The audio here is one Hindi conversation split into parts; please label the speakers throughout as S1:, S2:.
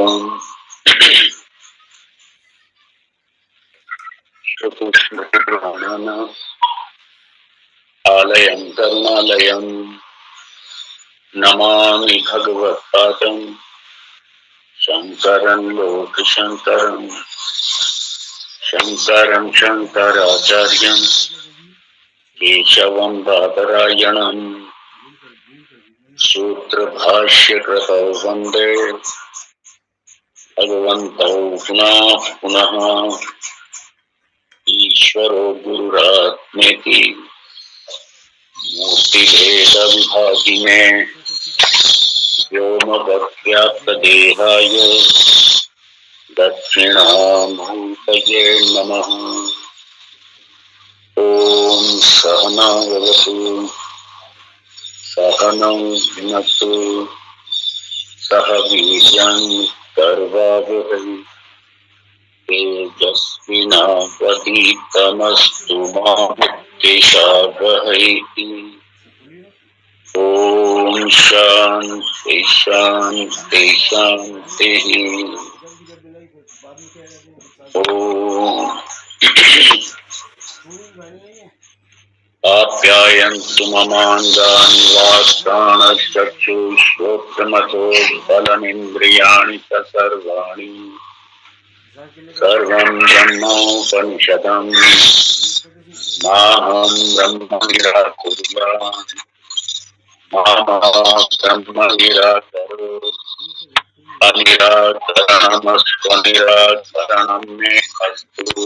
S1: ओम श्रीकृष्ण आलयं करुणालयं नमामि भगवत्पादं शंकरं लोकशंकरं शंकरं शंकराचार्यं केशवं बादरायणं सूत्रभाष्यकृतौ वन्दे भगवन्तौ पुनः पुनः ईश्वरो गुरुरात्मेति मूर्तिभेद विभागिने व्योमवद्व्याप्तदेहाय दक्षिणामूर्तये नमः। ओम सहना भवतु सहनौ भुनक्तु सह वीर्यं कर्वावहै तेजस्विनावधीतमस्तु मा विद्विषावहै। ओम शांति शांति शांति। ओम आप्यायन्तु ममाङ्गानि वाक्प्राणश्चक्षुश्रोत्रमथो बलमिन्द्रियाणि च सर्वाणि सर्वं ब्रह्मोपनिषदम् माहं ब्रह्म निराकुर्यात् मा ब्रह्म निराकरोत् अनिराकरणमस्त्वनिराकरणं मे अस्तु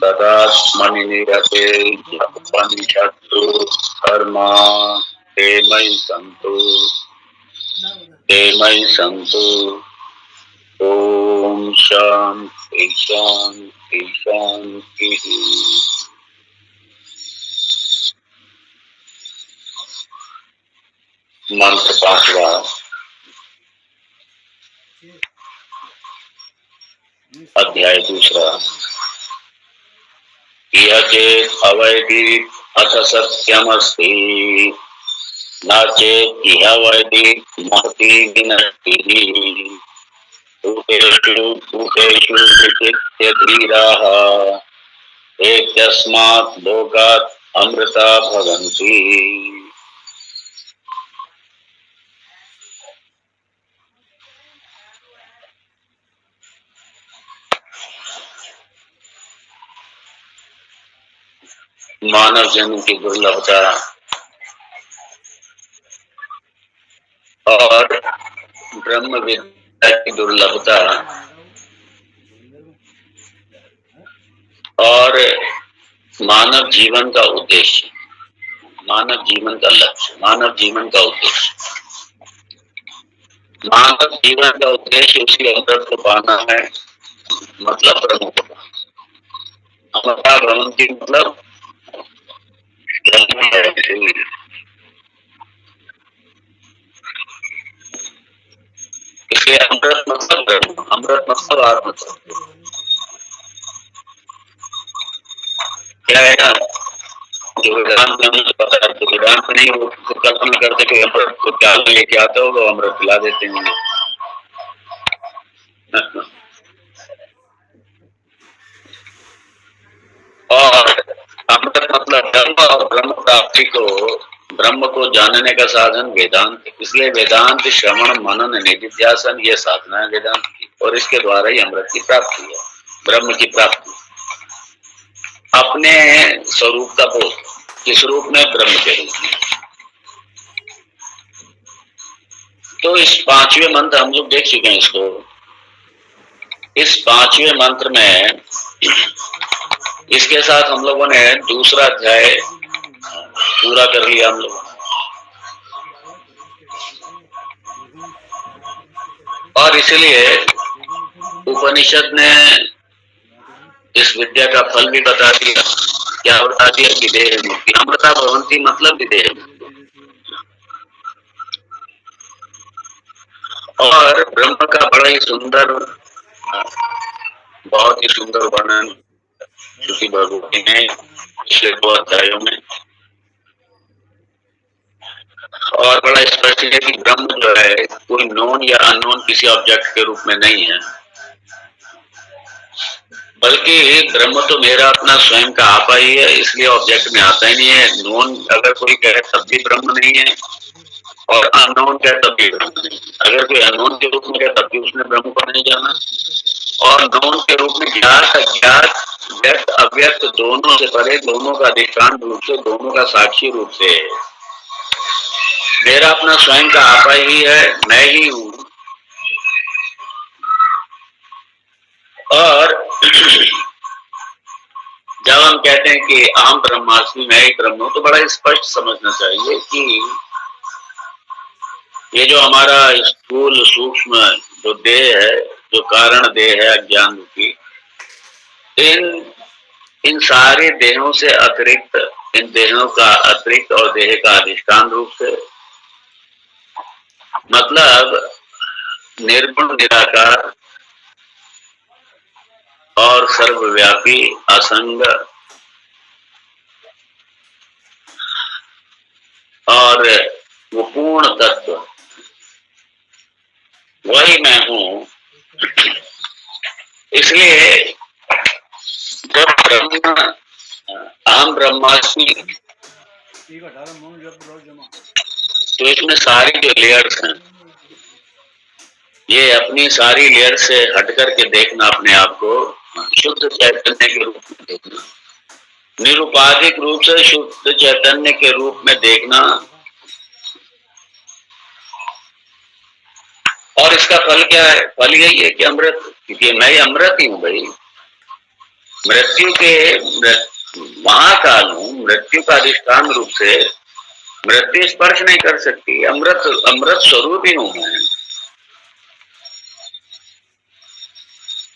S1: तदात्मनि निरते उपनिषत्सु धर्मा ते मयि सन्तु। ओम शांति शांति शांति। मंत्र पांचवा। अध्याय दूसरा। यह चेत अवैधि अथ सत्यमस्ति न चेत इह वैधि महति विनष्टिः भूतेषु भूतेषु विचित्य धीराः एतस्मात् लोकात् अमृता भवन्ति। मानव जन्म की दुर्लभता और ब्रह्म विद्या की दुर्लभता और मानव जीवन का उद्देश्य, मानव जीवन का लक्ष्य, मानव जीवन का उद्देश्य, मानव जीवन का उद्देश्य उसी अमृत को पाना है, मतलब ब्रह्म को पाना। अमृता भ्रमंती मतलब ब्रह्म है। इसलिए अमृत मतलब ब्रह्म, अमृत मतलब आत्म। क्या है ना, जो वेदांत में हमें पता है, तो वेदांत नहीं वो कल्पना करते कि अमृत को क्या लेके आते हो, वो अमृत पिला देते हैं। और अमृत मतलब ब्रह्म, और ब्रह्म प्राप्ति को, ब्रह्म को जानने का साधन वेदांत। इसलिए वेदांत श्रवण मनन निधिध्यासन ये साधना है वेदांत की, और इसके द्वारा ही अमृत की प्राप्ति है, ब्रह्म की प्राप्ति। अपने स्वरूप का बोध, किस रूप में? ब्रह्म के रूप में। तो इस पांचवें मंत्र हम लोग देख चुके हैं इसको। इस पांचवें मंत्र में इसके साथ हम लोगों ने दूसरा अध्याय पूरा कर लिया हम लोग, और इसलिए उपनिषद ने इस विद्या का फल भी बता दिया। क्या बता दिया? विदेह मुक्ति। अमृता भवंती मतलब विदेह मुक्ति। और ब्रह्म का बड़ा ही सुंदर, बहुत ही सुंदर वर्णन श्रुति भगवती ने पिछले 2 अध्यायों में। और बड़ा स्पष्ट है कि ब्रह्म जो है कोई नोन या अननोन किसी ऑब्जेक्ट के रूप में नहीं है, बल्कि ब्रह्म तो मेरा अपना स्वयं का आपा ही है, इसलिए ऑब्जेक्ट में आता ही नहीं है। नोन अगर कोई कहे तब भी ब्रह्म नहीं है, और अननोन कहे तब भी ब्रह्म नहीं है। अगर कोई अननोन के रूप में कहे तब भी उसने ब्रह्म को नहीं जाना, और नोन के रूप में ज्ञात अज्ञात व्यक्त अव्यक्त दोनों से परे, दोनों का अधिष्ठान रूप से, दोनों का साक्षी रूप से मेरा अपना स्वयं का आपा ही है, मैं ही हूं। और जब हम कहते हैं कि अहम ब्रह्मास्मि, मैं ही ब्रह्म हूं, तो बड़ा स्पष्ट समझना चाहिए कि ये जो हमारा स्थूल सूक्ष्म जो देह है, जो कारण देह है अज्ञान की, इन सारे देहों से अतिरिक्त, इन देहों का अतिरिक्त और देह का अधिष्ठान रूप से, मतलब निर्गुण निराकार और सर्वव्यापी असंग और वो पूर्ण तत्व, वही मैं हूं। इसलिए जब ब्रह्म अहम ब्रह्मास्मि, तो इसमें सारी जो लेयर्स हैं, ये अपनी सारी लेयर से हट करके देखना, अपने आप को शुद्ध चैतन्य के रूप में देखना, निरुपाधिक रूप से शुद्ध चैतन्य के रूप में देखना। और इसका फल क्या है? फल यही है कि अमृत, क्योंकि मैं अमृत ही हूं भाई। मृत्यु के महाकाल हूं, मृत्यु का अधिष्ठान रूप से मृत्यु स्पर्श नहीं कर सकती। अमृत अमृत स्वरूप ही हूं मैं।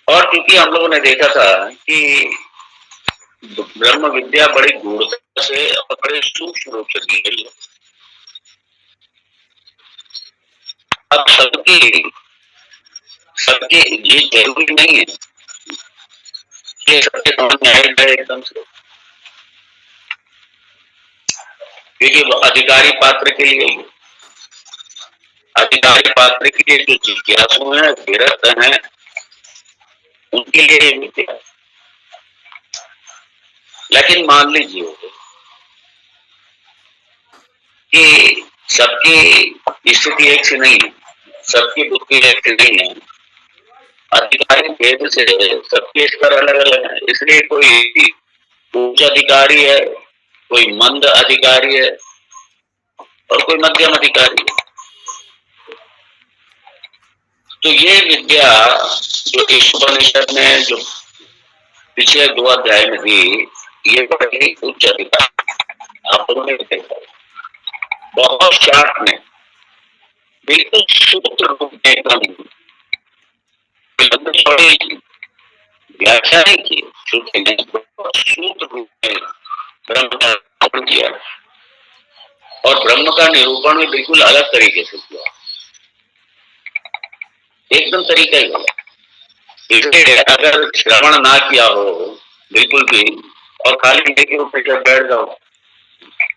S1: और क्योंकि हम लोगों ने देखा था कि ब्रह्म विद्या बड़ी गूढ़ता से और बड़े सूक्ष्म रूप से दी गई है। अब सबके ये जरूरी नहीं है कि सबके समझ में आए जाए एकदम से, क्योंकि अधिकारी पात्र के लिए, अधिकारी पात्र के लिए जो जिज्ञासु हैं, विरत हैं, उनके लिए विद्या। लेकिन मान लीजिए कि सबकी स्थिति एक से नहीं है, सबकी बुद्धि एक से नहीं है, अधिकारी भेद से सबके स्तर अलग अलग है। इसलिए कोई उच्च अधिकारी है, कोई मंद अधिकारी है, और कोई मध्यम अधिकारी है। तो ये विद्या जो इस उपनिषद ने जो पिछले 2 अध्याय में दी, ये बड़ी उच्च अधिकारी आप लोगों ने देखा, बहुत शार्ट में, बिल्कुल सूत्र रूप में, एकदम व्याख्या नहीं की, सूत्र रूप में ब्रह्म का निरूपण किया, और ब्रह्म का निरूपण भी बिल्कुल अलग तरीके से किया, एकदम तरीका ही गलत। इसलिए अगर श्रवण ना किया हो बिल्कुल भी, और खाली लेके ऊपर जब बैठ जाओ,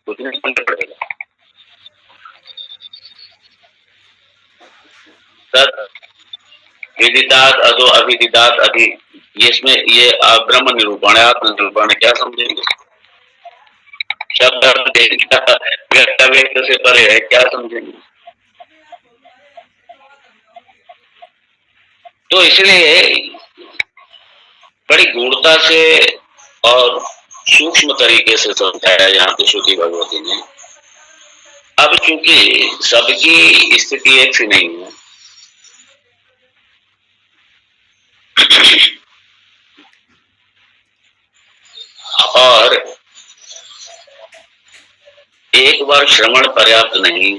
S1: कुछ नहीं समझ पड़ेगा। विदितात् अधो अविदितात् अधि, इसमें ये ब्रह्म निरूपण है, आत्म निरूपण है, क्या समझेंगे? शब्द व्यक्त से परे है, क्या समझेंगे? तो इसलिए बड़ी गूढ़ता से और सूक्ष्म तरीके से समझाया यहाँ पे श्रुति भगवती ने। अब चूंकि सबकी स्थिति एक सी नहीं है, और एक बार श्रवण पर्याप्त नहीं,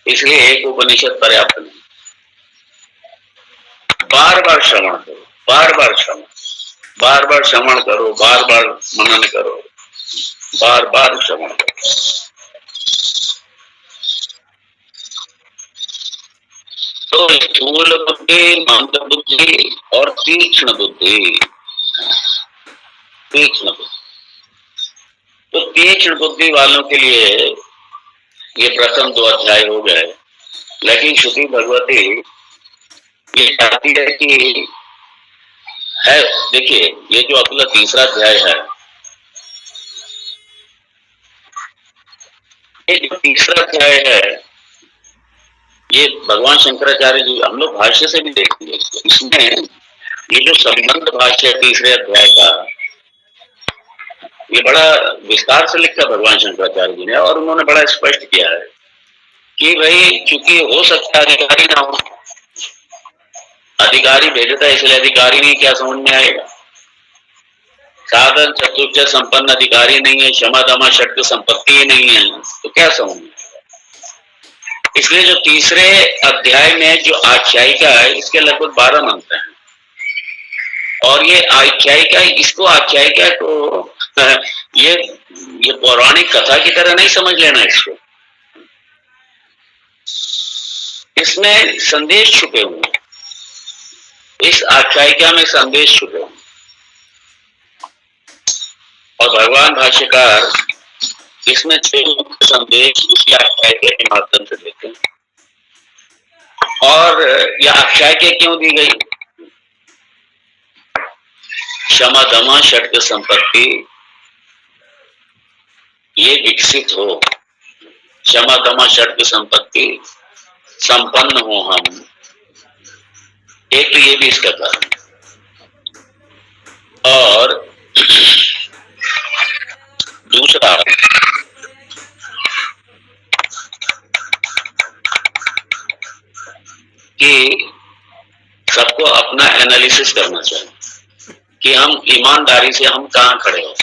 S1: इसलिए एक उपनिषद पर्याप्त नहीं, बार बार श्रवण करो, बार बार श्रवण, बार बार श्रवण करो, बार बार मनन करो, बार बार श्रवण करो। तो स्थूल बुद्धि, मंद बुद्धि और तीक्ष्ण बुद्धि, तीक्ष्ण बुद्धि, तो तीक्ष्ण बुद्धि वालों के लिए ये प्रथम 2 अध्याय हो गए। लेकिन श्रुति भगवती ये चाहती है कि है, देखिए ये जो अपना तीसरा अध्याय है, ये जो तीसरा अध्याय है, ये भगवान शंकराचार्य जी, हम लोग भाष्य से भी देखेंगे इसमें, ये जो संबंध भाष्य है तीसरे अध्याय का, ये बड़ा विस्तार से लिखा भगवान शंकराचार्य जी ने, और उन्होंने बड़ा स्पष्ट किया है कि भाई चूंकि हो सकता है अधिकारी ना हो, अधिकारी भेजता है इसलिए अधिकारी नहीं क्या समझ में आएगा, साधन चतुर्थ संपन्न अधिकारी नहीं है, क्षमा दमा षटक संपत्ति ही नहीं है, तो क्या समझ में। इसलिए जो तीसरे अध्याय में जो आख्यायिका है, इसके लगभग 12 मंत्र हैं, और ये आख्यायिका, इसको आख्यायिका को ये पौराणिक कथा की तरह नहीं समझ लेना इसको, इसमें संदेश छुपे हुए हैं, इस आख्यायिका में संदेश छुपे हुए, और भगवान भाष्यकार इसमें 6 मुख्य संदेश इसी आख्यायिका के माध्यम से देते हैं। और यह आख्यायिका क्यों दी गई? क्षमा दमा षटक संपत्ति ये विकसित हो, क्षमा दमा षटक संपत्ति संपन्न हो हम, एक तो ये भी इसका कारण, और दूसरा कि सबको अपना एनालिसिस करना चाहिए कि हम ईमानदारी से हम कहां खड़े हो,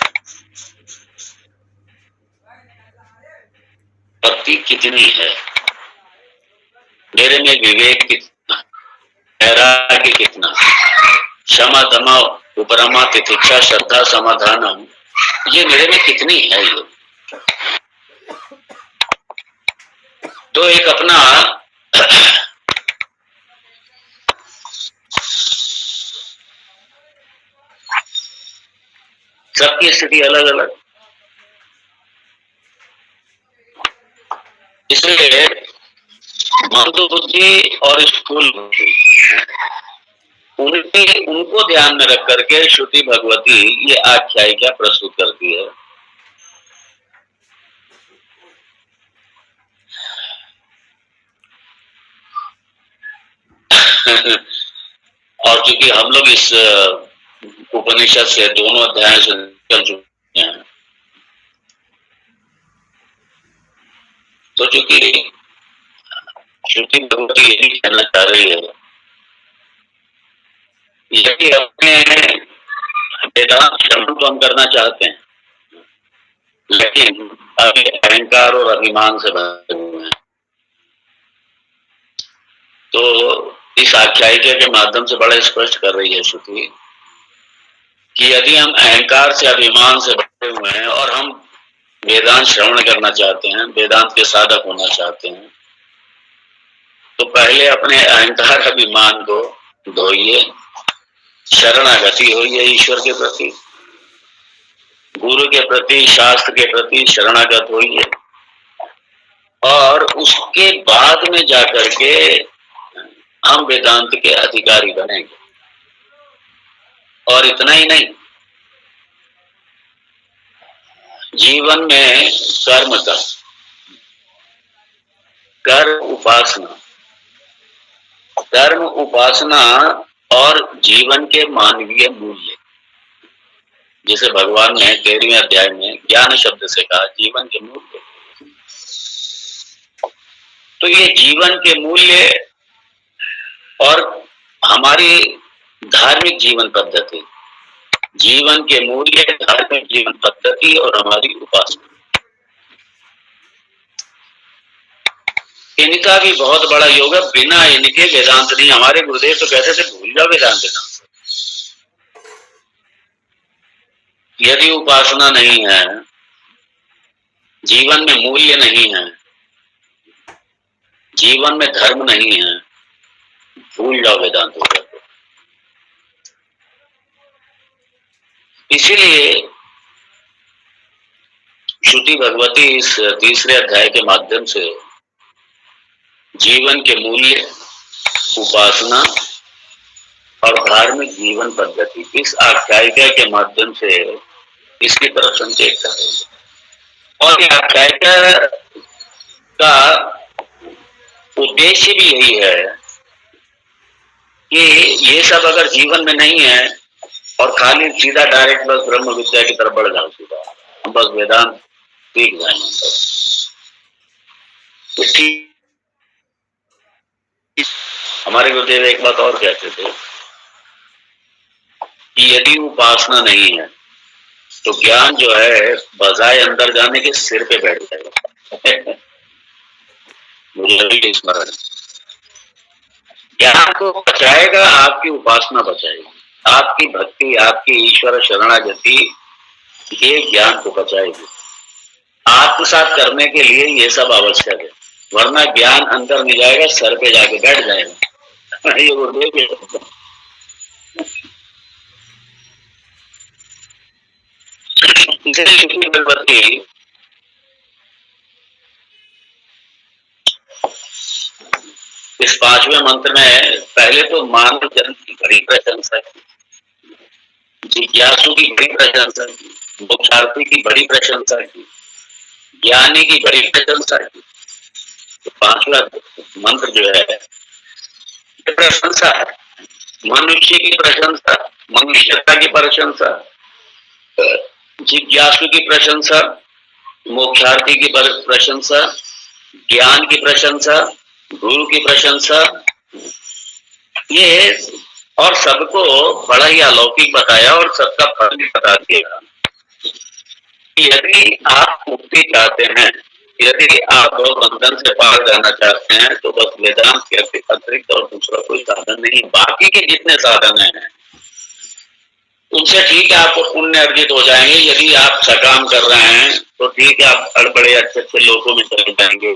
S1: भक्ति कितनी है, मेरे में विवेक कितना, वैराग्य कितना, क्षमा दमा उपरमा तितिक्षा श्रद्धा समाधान, ये मेरे में कितनी है। ये तो एक अपना सबकी स्थिति अलग अलग, इसलिए मंद बुद्धि और स्थूल बुद्धि उनको ध्यान में रख करके श्रुति भगवती ये आख्यायिका प्रस्तुत करती है। और चूंकि हम लोग इस उपनिषद से दोनों अध्याय से निकल चुके हैं, तो चूंकि श्रुति भगवती ये भी कहना चाह रही है, यदि अपने वेदांत श्रवण को हम करना चाहते हैं, लेकिन अभी अहंकार और अभिमान से भरे हुए हैं, तो इस आख्यायिका के माध्यम से बड़ा स्पष्ट कर रही है श्रुति कि यदि हम अहंकार से अभिमान से भरे हुए हैं और हम वेदांत श्रवण करना चाहते हैं, वेदांत के साधक होना चाहते हैं, तो पहले अपने अहंकार अभिमान को धोइए, शरणागति होइए ईश्वर के प्रति, गुरु के प्रति, शास्त्र के प्रति शरणागत होइए, और उसके बाद में जाकर के हम वेदांत के अधिकारी बनेंगे। और इतना ही नहीं, जीवन में कर्म का, कर्म उपासना और जीवन के मानवीय मूल्य, जिसे भगवान ने 13वें अध्याय में ज्ञान शब्द से कहा जीवन के मूल्य, तो ये जीवन के मूल्य और हमारी धार्मिक जीवन पद्धति, जीवन के मूल्य, धार्मिक जीवन पद्धति और हमारी उपासना, इनका भी बहुत बड़ा योग है। बिना इनके वेदांत नहीं। हमारे गुरुदेव तो कहते थे भूल जाओ वेदांत वेदांत, यदि उपासना नहीं है, जीवन में मूल्य नहीं है, जीवन में धर्म नहीं है, भूल जाओ वेदांत को। इसीलिए श्रुति भगवती इस तीसरे अध्याय के माध्यम से जीवन के मूल्य, उपासना और धार्मिक जीवन पद्धति इस आख्यायिका के माध्यम से इसकी तरफ संकेत कर रही है। और ये आख्यायिका का उद्देश्य भी यही है कि ये सब अगर जीवन में नहीं है और खाली सीधा डायरेक्ट बस ब्रह्म विद्या की तरफ बढ़ जाओ, सीधा हम बस वेदांत सीख जाएंगे, तो ठीक। हमारे गुरुदेव एक बात और कहते थे कि यदि उपासना नहीं है तो ज्ञान जो है बजाय अंदर जाने के सिर पे बैठ जाएगा। मुझे अभी स्मरण, ज्ञान को बचाएगा आपकी उपासना, बचाएगी आपकी भक्ति, आपकी ईश्वर शरणागति, ये ज्ञान को बचाएगी। आत्मसात करने के लिए ये सब आवश्यक है, वरना ज्ञान अंदर नहीं जाएगा, सर पे जाके बैठ जाएगा। ये गुरुदेव भगवती इस पांचवें मंत्र में पहले तो मानव जन्म की बड़ी प्रशंसा की, जिज्ञासु की बड़ी प्रशंसा की, मोक्षार्थी की बड़ी प्रशंसा की, ज्ञानी की बड़ी प्रशंसा की। तो पांचवा मंत्र जो है प्रशंसा है, मनुष्य की प्रशंसा, मनुष्यता की प्रशंसा, जिज्ञासु की प्रशंसा, मोक्षार्थी की प्रशंसा, ज्ञान की प्रशंसा, गुरु की प्रशंसा, ये और सबको बड़ा ही अलौकिक बताया और सबका फल भी बता दिया। यदि आप मुक्ति चाहते हैं, यदि आप बंधन से पार जाना चाहते हैं, तो बस वेदांत के अतिरिक्त और दूसरा कोई साधन नहीं। बाकी के जितने साधन हैं उनसे ठीक है आपको पुण्य अर्जित हो जाएंगे। यदि आप सकाम कर रहे हैं तो ठीक है, आप बड़े अच्छे अच्छे लोगों में चले जाएंगे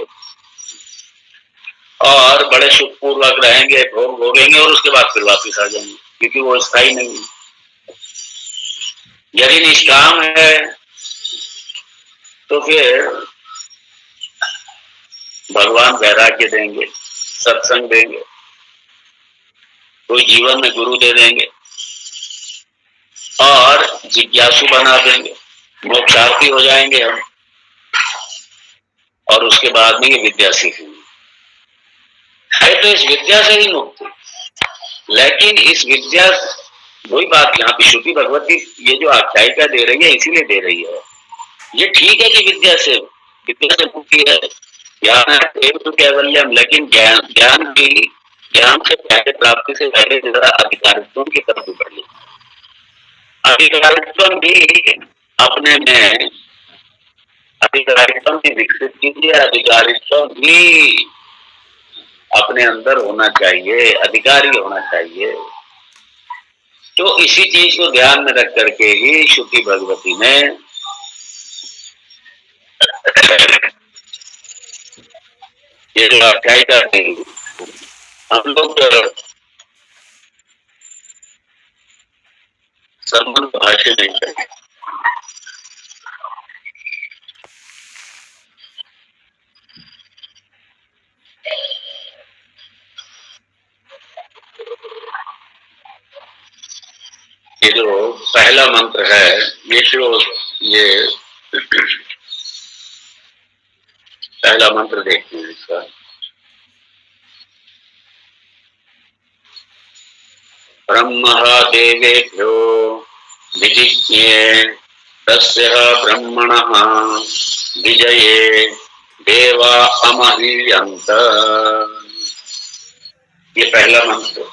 S1: और बड़े सुखपूर्वक रहेंगे, भोग भोगेंगे और उसके बाद फिर वापिस आ जाएंगे, क्योंकि वो स्थायी नहीं है। यदि निष्काम है तो फिर भगवान वैराग्य देंगे, सत्संग देंगे, कोई जीवन में गुरु दे देंगे और जिज्ञासु बना देंगे, मोक्षार्थी हो जाएंगे हम, और उसके बाद में ये विद्या सीखेंगे। है तो इस विद्या से ही मुक्ति, लेकिन इस विद्या, वही बात यहाँ पे श्रुति भगवती ये जो आख्यायिका दे रही है इसीलिए दे रही है। ये ठीक है कि विद्या से मुक्ति है, ज्ञान है तो कैवल्यम, लेकिन ज्ञान भी, ज्ञान से पहले, प्राप्ति से पहले जरा अधिकारित्व की तरफ बढ़ ले। अधिकारित्व भी अपने में, अधिकारित्व भी विकसित कीजिए, अधिकारित्व भी अपने अंदर होना चाहिए, अधिकारी होना चाहिए। तो इसी चीज को ध्यान में रख करके ही श्रुति भगवती ने ये जो आख्यायिका थी, हम लोग संबंध भाष्य नहीं करते, ये जो पहला मंत्र है, ये पहला मंत्र देखते हैं इसका। ब्रह्म देवेभ्यो विजिज्ञे तस्य ब्रह्मणः विजये देवा अमह्यन्त। ये पहला मंत्र।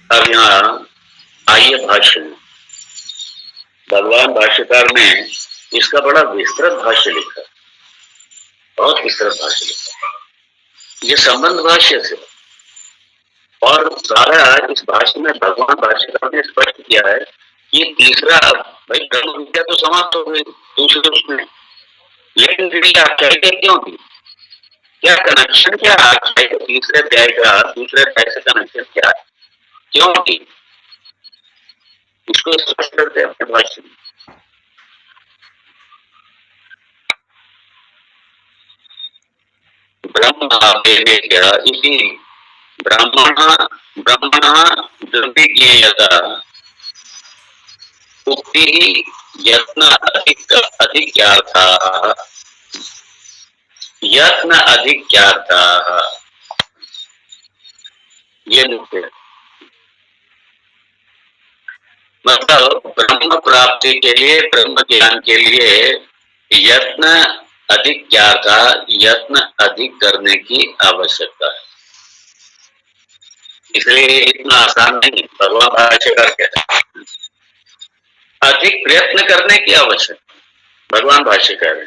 S1: अब यहाँ आइए भाष्य में, भगवान भाष्यकार ने इसका बड़ा विस्तृत भाष्य लिखा, बहुत विस्तृत भाष्य लिखा, ये संबंध भाष्य से, और सारा इस भाष्य में भगवान भाष्यकार ने स्पष्ट किया है कि तीसरा, भाई ब्रह्म विद्या तो समाप्त हो गई दूसरे उसमें, लेकिन फिर आख्यायिका क्यों थी, क्या कनेक्शन, क्या आख्यायिका तीसरे अध्याय का दूसरे अध्याय से कनेक्शन क्या है, क्यों थी, इसको स्पष्ट करते हैं अपने भाष्य में। ब्रह्मावेवेक्य इति ब्रह्मणः दुर्विज्ञेयता उक्तिः यत्न अधिक्यार्थाः ये मुख्य मतलब ब्रह्म प्राप्ति के लिए, ब्रह्म ज्ञान के लिए यत्न अधिक करने की आवश्यकता है। इसलिए इतना आसान नहीं। भगवान भाष्यकार कहते हैं अधिक प्रयत्न करने की आवश्यकता। भगवान भाष्यकार है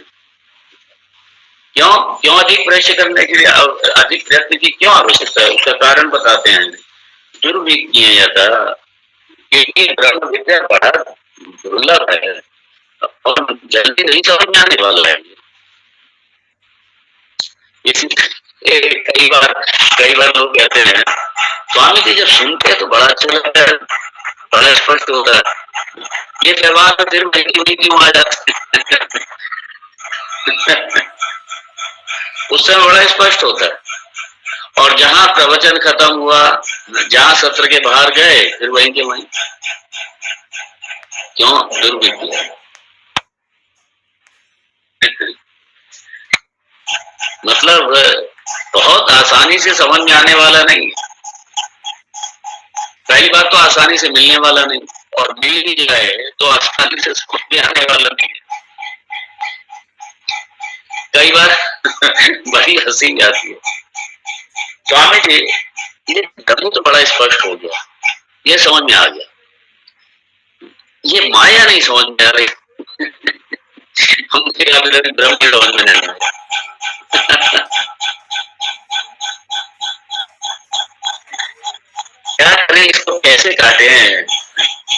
S1: क्यों अधिक प्रयत्न करने के लिए अधिक प्रयत्न की क्यों आवश्यकता है, उसका कारण बताते हैं। दुर्विज्ञेयता, क्योंकि ब्रह्म विद्या बड़ा दुर्लभ है और जल्दी नहीं समझ में आने वाला है। इसलिए कई बार लोग कहते हैं स्वामी जी जब सुनते हैं तो बड़ा अच्छा लगता है, बड़ा स्पष्ट होता है। ये व्यवहार में फिर क्यों आ जाते हैं उस समय बड़ा स्पष्ट होता है। और जहां प्रवचन खत्म हुआ, जहां सत्र के बाहर गए, फिर वहीं के वहीं। क्यों? दुर्विज्ञ। मतलब बहुत आसानी से समझ में आने वाला नहीं। पहली बात तो आसानी से मिलने वाला नहीं, और मिल भी जाए तो आसानी से समझ में आने वाला नहीं। कई बार बड़ी हंसी आती है, स्वामी जी ये धर्म तो बड़ा स्पष्ट हो गया, ये समझ में आ गया, ये माया नहीं समझ में आ रही हमने अभी ब्रह्म के समझ में नहीं आया क्या करें, इसको कैसे काटे हैं?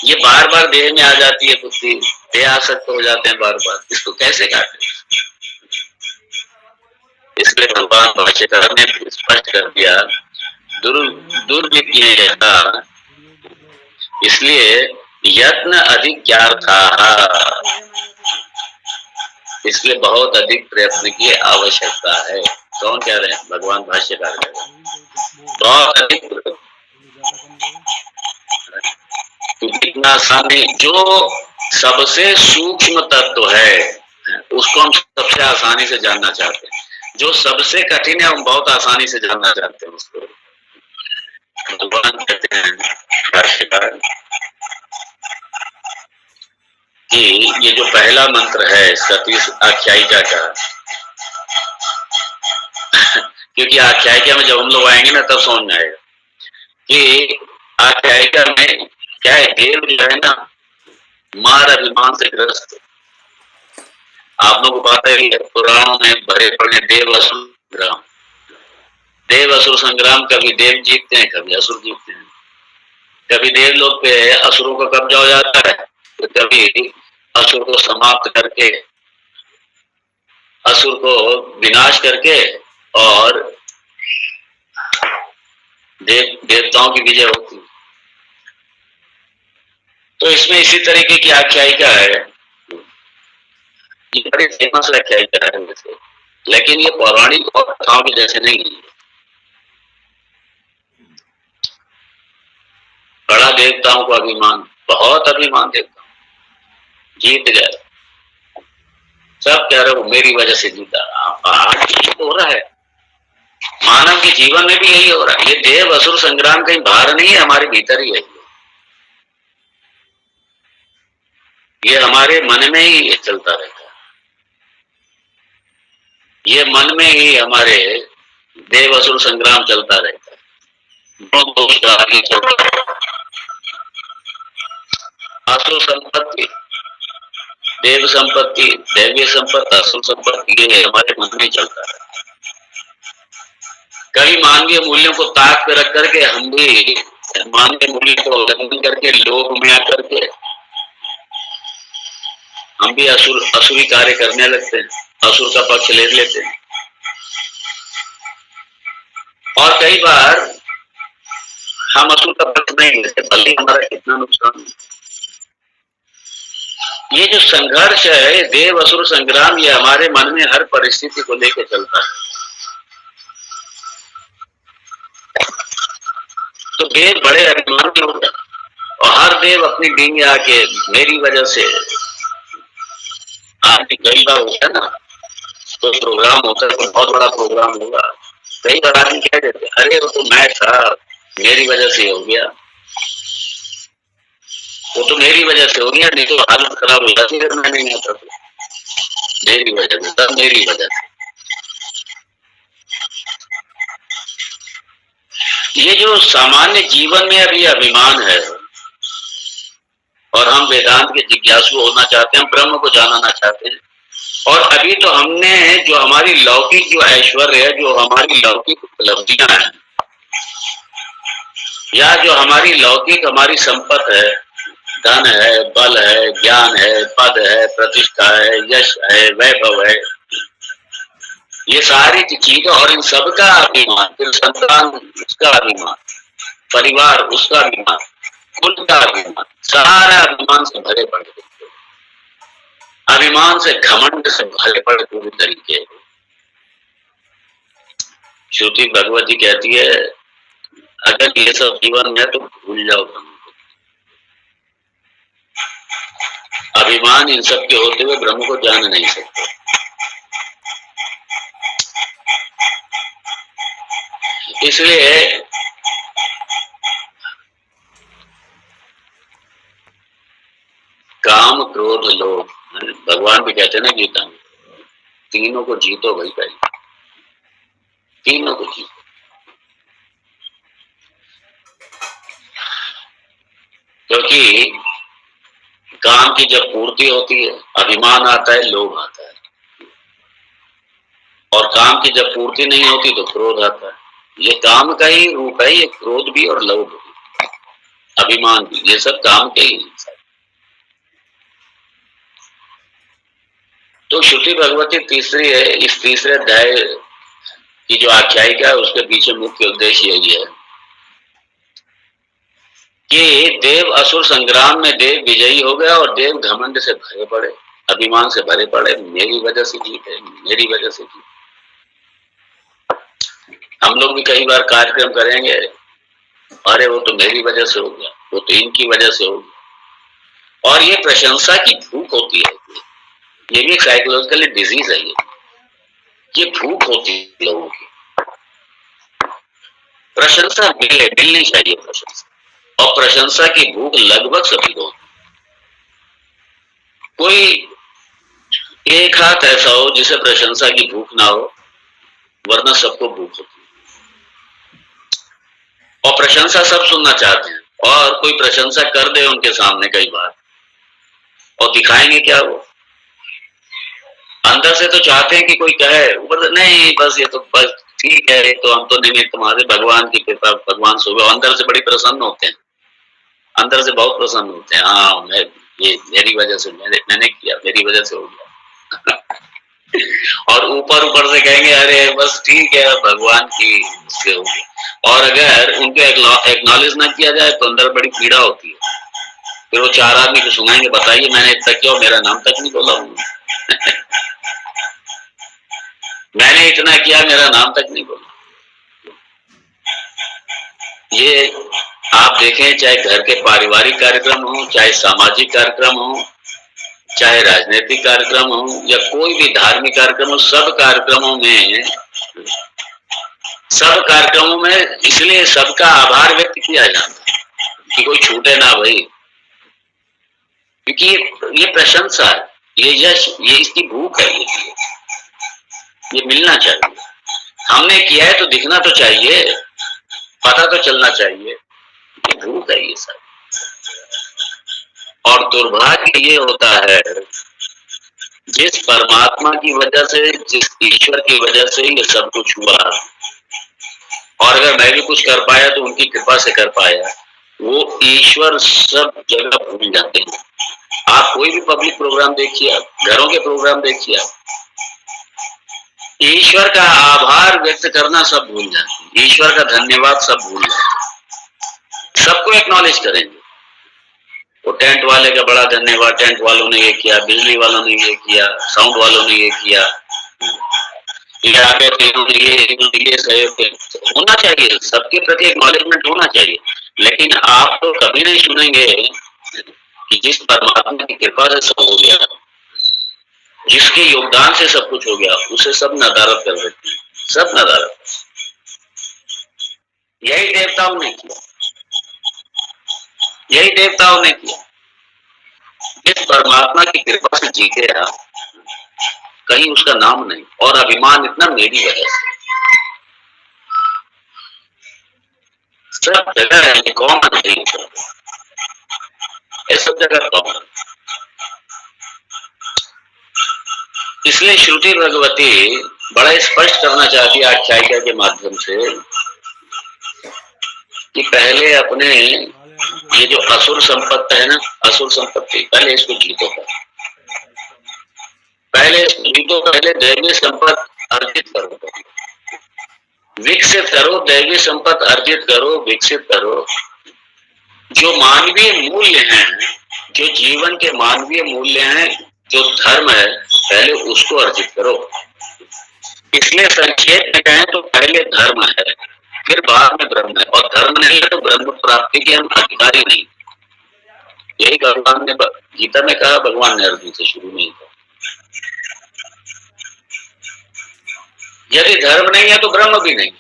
S1: ये बार बार देह में आ जाती है बुद्धि, देह आसक्त हो जाते हैं बार बार, इसको कैसे काटे? इसलिए भगवान भाष्यकार ने स्पष्ट कर दिया दुर्विज्ञेयता, इसलिए यत्न अधिक्यार्थाः, इसलिए बहुत अधिक प्रयत्न की आवश्यकता है। कौन कह रहे हैं? भगवान भाष्यकार कह रहे हैं बहुत अधिक। इतना आसानी, जो सबसे सूक्ष्म तत्व है उसको हम सबसे आसानी से जानना चाहते हैं, जो सबसे कठिन है हम बहुत आसानी से जानना चाहते हैं उसको। भगवान कहते हैं भाष्यकार कि ये जो पहला मंत्र है 37 आख्यायिका का क्योंकि आख्यायिका में जब हम लोग आएंगे ना तब समझ में आएगा कि आख्यायिका में क्या है। देव जो है ना मार अभिमान से ग्रस्त। आप लोगों को पता है पुराणों में भरे पड़े देव असुर संग्राम, कभी देव जीतते हैं, कभी असुर जीतते हैं। कभी देव लोग पे असुरों का कब्जा हो जाता है, तो कभी असुर को समाप्त करके, असुर को विनाश करके और देवताओं की विजय होती। तो इसमें इसी तरीके की आख्यायिका है, ये बड़ी फेमस आख्यायिका है वैसे, लेकिन ये पौराणिक और कथाओं के जैसे नहीं है। बड़ा देवताओं को अभिमान, बहुत अभिमान, देवता जीत गए, सब कह रहे हो मेरी वजह से जीता। आज तो हो रहा है, मानव के जीवन में भी यही हो रहा है। ये देव असुर संग्राम कहीं बाहर नहीं है, हमारे भीतर ही है। ये हमारे मन में ही चलता रहता है, ये मन में ही हमारे देव असुर संग्राम चलता रहता है। असुर संपत्ति, देव संपत्ति, दैवीय संपत्ति, असुर संपत्ति, ये हमारे मन में चलता है। कभी मानवीय मूल्यों को ताक पे रख करके हम भी मानवीय मूल्य को उल्लंघन करके, लोभ में आकर के हम भी असुरी कार्य करने लगते हैं, असुर का पक्ष ले लेते हैं। और कई बार हम असुर का पक्ष नहीं लेते, भले हमारा कितना नुकसान। ये जो संघर्ष है, देव असुर संग्राम, ये हमारे मन में हर परिस्थिति को लेकर चलता है। तो देव बड़े अभिमानी होता और हर देव अपनी डींगे आके मेरी वजह से, आपकी कई बार होता है ना, कोई प्रोग्राम होता है, कोई बहुत बड़ा प्रोग्राम होगा, कई बार आदमी कह देते अरे वो तो मैं था, मेरी वजह से हो गया, वो तो मेरी वजह से हो गया, नहीं तो हालत खराब हो जाती अगर मैं नहीं आता तो, मेरी वजह से, सब मेरी वजह से। ये जो सामान्य जीवन में अभी अभिमान है और हम वेदांत के जिज्ञासु होना चाहते हैं, हम ब्रह्म को जानना चाहते हैं, और अभी तो हमने जो हमारी लौकिक जो ऐश्वर्य है, जो हमारी लौकिक उपलब्धियां हैं, या जो हमारी लौकिक हमारी संपत्ति है, धन है, बल है, ज्ञान है, पद है, प्रतिष्ठा है, यश है, वैभव है, ये सारी चीजें और इन सबका अभिमान, फिर संतान उसका अभिमान, परिवार उसका अभिमान, कुल का अभिमान, सारा अभिमान से भरे पड़े, अभिमान से घमंड से भरे पड़े पूरी तरीके। श्रुति भगवती कहती है अगर ये सब जीवन में है तो भूल जाओ ब्रह्म को। अभिमान इन सब के होते हुए ब्रह्म को जान नहीं सकते। इसलिए काम क्रोध लोभ, भगवान भी कहते हैं ना गीता में, तीनों को जीतो भाई पहले, तीनों को जीतो। क्योंकि काम की जब पूर्ति होती है अभिमान आता है, लोभ आता है, और काम की जब पूर्ति नहीं होती तो क्रोध आता है। ये काम का ही रूप है, ये क्रोध भी और लोभ भी, अभिमान भी, ये सब काम के ही। तो श्रुति भगवती तीसरी है, इस तीसरे अध्याय की जो आख्यायिका है उसके पीछे मुख्य उद्देश्य यही है कि देव असुर संग्राम में देव विजयी हो गया और देव घमंड से भरे पड़े, अभिमान से भरे पड़े, मेरी वजह से जीत है, मेरी वजह से जीत। हम लोग भी कई बार कार्यक्रम करेंगे, अरे वो तो मेरी वजह से हो गया, वो तो इनकी वजह से हो गया, और ये प्रशंसा की भूख होती है, ये भी एक साइकोलॉजिकली डिजीज है, ये भूख होती है लोगों की। प्रशंसा मिलनी चाहिए प्रशंसा, और प्रशंसा की भूख लगभग सभी लोग। कोई एक हाथ ऐसा हो जिसे प्रशंसा की भूख ना हो, वरना सबको भूख होती है। और प्रशंसा सब सुनना चाहते हैं, और कोई प्रशंसा कर दे उनके सामने कई बार, और दिखाएंगे क्या वो, अंदर से तो चाहते हैं कि कोई कहे, नहीं बस ये तो बस ठीक है, तो हम तो नहीं, तुम्हारे भगवान की कृपा, भगवान से हुआ। अंदर से बड़ी प्रसन्न होते हैं, अंदर से बहुत प्रसन्न होते हैं, हाँ मैं, ये मेरी वजह से, मैंने किया, मेरी वजह से हो गया। और ऊपर ऊपर से कहेंगे अरे बस ठीक है, भगवान की से हो गया। और अगर उनको एक्नॉलेज ना किया जाए तो अंदर बड़ी पीड़ा होती है। फिर वो चार आदमी को सुनाएंगे, बताइए मैंने इतना क्यों, मेरा नाम तक नहीं बोला हूँ। मैंने इतना किया, मेरा नाम तक नहीं बोला। ये आप देखें, चाहे घर के पारिवारिक कार्यक्रम हो, चाहे सामाजिक कार्यक्रम हो, चाहे राजनीतिक कार्यक्रम हो, या कोई भी धार्मिक कार्यक्रम हो, सब कार्यक्रमों में इसलिए सबका आभार व्यक्त किया जाता है कि कोई छूटे ना भाई, क्योंकि ये प्रशंसा है, ये यश, ये इसकी भूख है, ये मिलना चाहिए। हमने किया है तो दिखना तो चाहिए, पता तो चलना चाहिए, ये भूख है ये सब। और दुर्भाग्य ये होता है, जिस परमात्मा की वजह से, जिस ईश्वर की वजह से ये सब कुछ हुआ, और अगर मैं भी कुछ कर पाया तो उनकी कृपा से कर पाया, वो ईश्वर सब जगह भूल जाते हैं। आप कोई भी पब्लिक प्रोग्राम देखिए, आप घरों के प्रोग्राम देखिए, आप ईश्वर का आभार व्यक्त करना सब भूल जाते हैं, ईश्वर का धन्यवाद सब भूल जाते हैं। सबको एक्नॉलेज करेंगे, वो टेंट वाले का बड़ा धन्यवाद, टेंट वालों ने ये किया, बिजली वालों ने ये किया, साउंड वालों ने ये किया, ये सहयोग होना चाहिए, सबके प्रति एक्नॉलेजमेंट होना चाहिए। लेकिन आप तो कभी नहीं सुनेंगे कि जिस परमात्मा की कृपा से सब हो गया, जिसके योगदान से सब कुछ हो गया, उसे सब नदारत कर देते हैं, सब नदारत। यही देवताओं ने किया, यही देवताओं ने किया। जिस परमात्मा की कृपा से जीते रहा, कहीं उसका नाम नहीं, और अभिमान इतना मेरी वजह से। सब जगह है, कॉमन है, ये सब जगह कॉमन। इसलिए श्रुति भगवती बड़ा स्पष्ट करना चाहती है आख्यायिका के माध्यम से कि पहले अपने ये जो असुर संपत्ति है ना, असुर संपत्ति, पहले इसको जीतो, पहले इसको जीतो, पहले दैवीय संपत्ति अर्जित करो, विकसित करो, दैवीय संपत्ति अर्जित करो, विकसित करो। जो मानवीय मूल्य हैं, जो जीवन के मानवीय मूल्य हैं, जो धर्म है, पहले उसको अर्जित करो। इसलिए संक्षेप में कहें तो पहले धर्म है, फिर बाद में ब्रह्म है, और धर्म नहीं है तो ब्रह्म प्राप्ति के हम अधिकारी नहीं। यही भगवान ने गीता में कहा, भगवान ने अर्जुन से शुरू में ही कहा। यदि धर्म नहीं है तो ब्रह्म भी नहीं।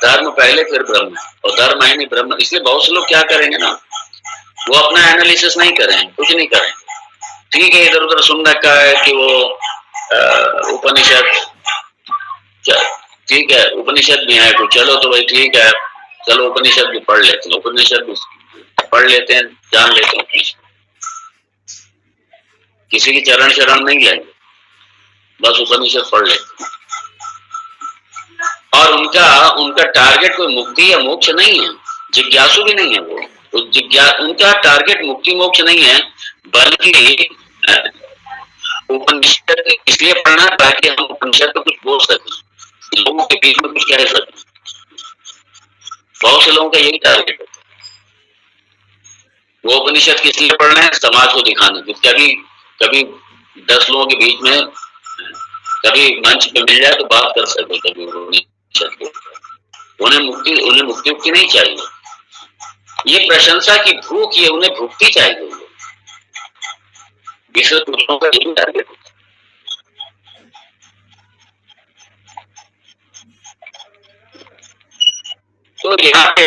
S1: धर्म पहले फिर ब्रह्म है, और धर्म है नहीं ब्रह्म। इसलिए बहुत से लोग क्या करेंगे ना, वो अपना एनालिसिस नहीं करेंगे, कुछ नहीं करेंगे। ठीक है, इधर उधर सुन रखा है कि वो उपनिषद, ठीक है उपनिषद भी है, चलो तो भाई ठीक है, चलो उपनिषद भी पढ़ लेते हैं, उपनिषद भी पढ़ लेते हैं, जान लेते हैं उपनिषद। किसी की चरण शरण नहीं लेंगे, बस उपनिषद पढ़ लेते हैं। और उनका टारगेट कोई मुक्ति या मोक्ष नहीं है, जिज्ञासु भी नहीं है वो। उनका टारगेट मुक्ति मोक्ष नहीं है, बल्कि उपनिषद इसलिए पढ़ना ताकि हम उपनिषद को कुछ बोल सकें, लोगों के बीच में कुछ कह सकें। बहुत से लोगों का यही टारगेट होता है। वो उपनिषद किस लिए पढ़ रहे हैं? समाज को दिखाने के। कभी 10 लोगों के बीच में कभी मंच पे मिल जाए तो बात कर सके, कभी उपनिषद के। उन्हें मुक्ति नहीं चाहिए, ये प्रशंसा की भूख, ये उन्हें भुक्ति चाहिए। विश्व पुरुषों का यही टारगेट होता है। तो यहाँ पे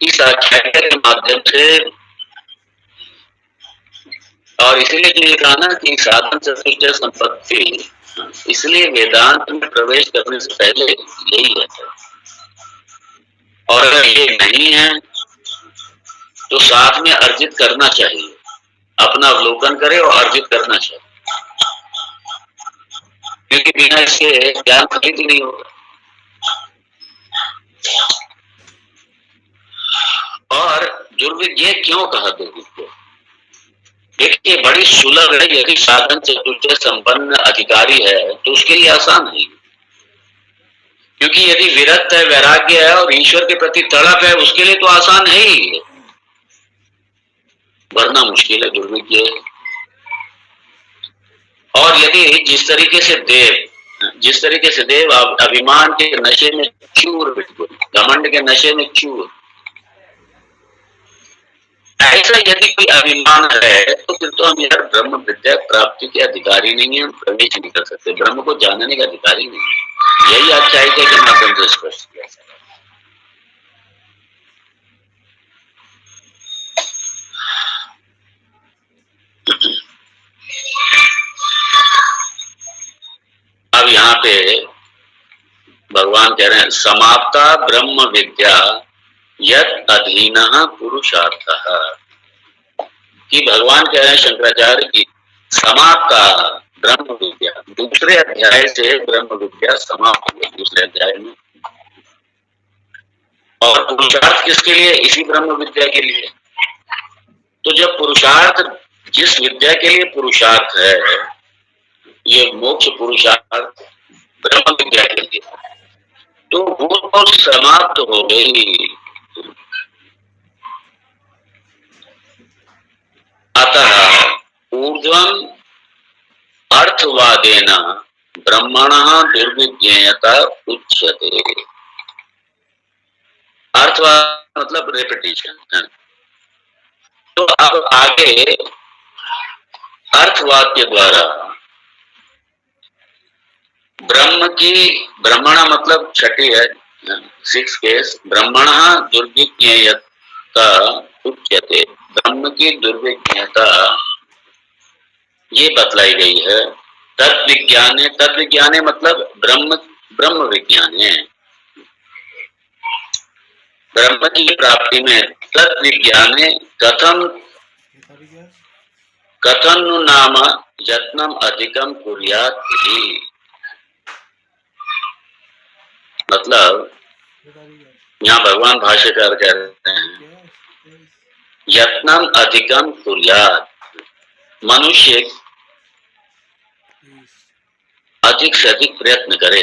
S1: इस आख्यायिका के माध्यम से, और इसलिए जो कहा ना कि साधन चतुष्टय संपत्ति, इसलिए वेदांत में प्रवेश करने से पहले यही है। और अगर ये नहीं है तो साथ में अर्जित करना चाहिए, अपना अवलोकन करे और अर्जित करना चाहिए, क्योंकि बिना इसके ज्ञान फलित ही नहीं होगा। और दुर्विज्ञ क्यों कहा दुर्विज्ञ? देखिए बड़ी सुलभ है। यदि साधन चतुष्टय संपन्न अधिकारी है तो उसके लिए आसान है, क्योंकि यदि विरक्त है, वैराग्य है और ईश्वर के प्रति तड़प है, उसके लिए तो आसान है ही, वरना मुश्किल है, दुर्विज्ञ। और यदि जिस तरीके से देव अभिमान के नशे में चूर, बिल्कुल घमंड के नशे में चूर, ऐसा यदि कोई अभिमान है तो फिर तो हम यार ब्रह्म विद्या प्राप्ति के अधिकारी नहीं है, हम प्रवेश नहीं कर सकते, ब्रह्म को जानने का अधिकारी नहीं है। यही आख्यायिका के माध्यम से स्पष्ट किया। अब यहाँ पे भगवान कह रहे हैं, समाप्ता ब्रह्म विद्या यत् अधीनः पुरुषार्थः। कि भगवान कह रहे हैं शंकराचार्य की, समाप्ता ब्रह्म विद्या, दूसरे अध्याय से ब्रह्म विद्या समाप्त हुई, दूसरे अध्याय में। और पुरुषार्थ किसके लिए? इसी ब्रह्म विद्या के लिए। तो जब पुरुषार्थ, जिस विद्या के लिए पुरुषार्थ है, ये मोक्ष पुरुषार्थ ब्रह्म विद्या के लिए, तो वो तो समाप्त हो गई। अतः ऊर्ध्वम् अर्थवादेन ब्रह्मणः दुर्विज्ञेयता उच्यते। अर्थवाद मतलब रेपिटेशन। तो अब आगे अर्थवाद के द्वारा ब्रह्म की, ब्रह्मणा मतलब छठी है, 6 केस, ब्रह्मणः दुर्विज्ञेयता उच्यते, ब्रह्म की दुर्विज्ञता ये बतलाई गई है। तद विज्ञाने, तद विज्ञाने मतलब ब्रह्म, ब्रह्म विज्ञाने, ब्रह्म की प्राप्ति में तद विज्ञाने कथम, कथन नाम यत्नम अधिकम कुर्यात् इति। मतलब यहाँ भगवान भाष्यकार कह रहे हैं यत्नम अधिकम कुर्यात्, मनुष्य अधिक से अधिक प्रयत्न करे।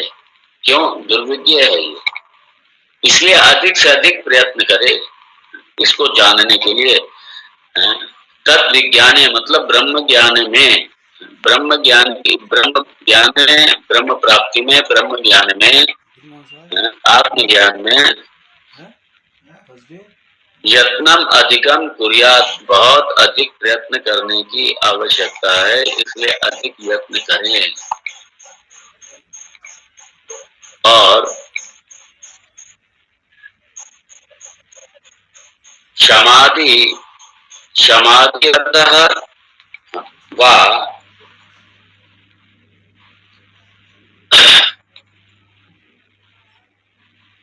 S1: क्यों? दुर्विज्ञ है ये, इसलिए अधिक से अधिक प्रयत्न करे इसको जानने के लिए। तत् विज्ञाने मतलब ब्रह्म ज्ञान में, ब्रह्म ज्ञान की, ब्रह्म ज्ञान में, ब्रह्म प्राप्ति में, ब्रह्म ज्ञान में, आत्मज्ञान में यत्नम अधिकम कुर्यात्, बहुत अधिक प्रयत्न करने की आवश्यकता है, इसलिए अधिक यत्न करें। और समाधि, समाधि अर्थः वा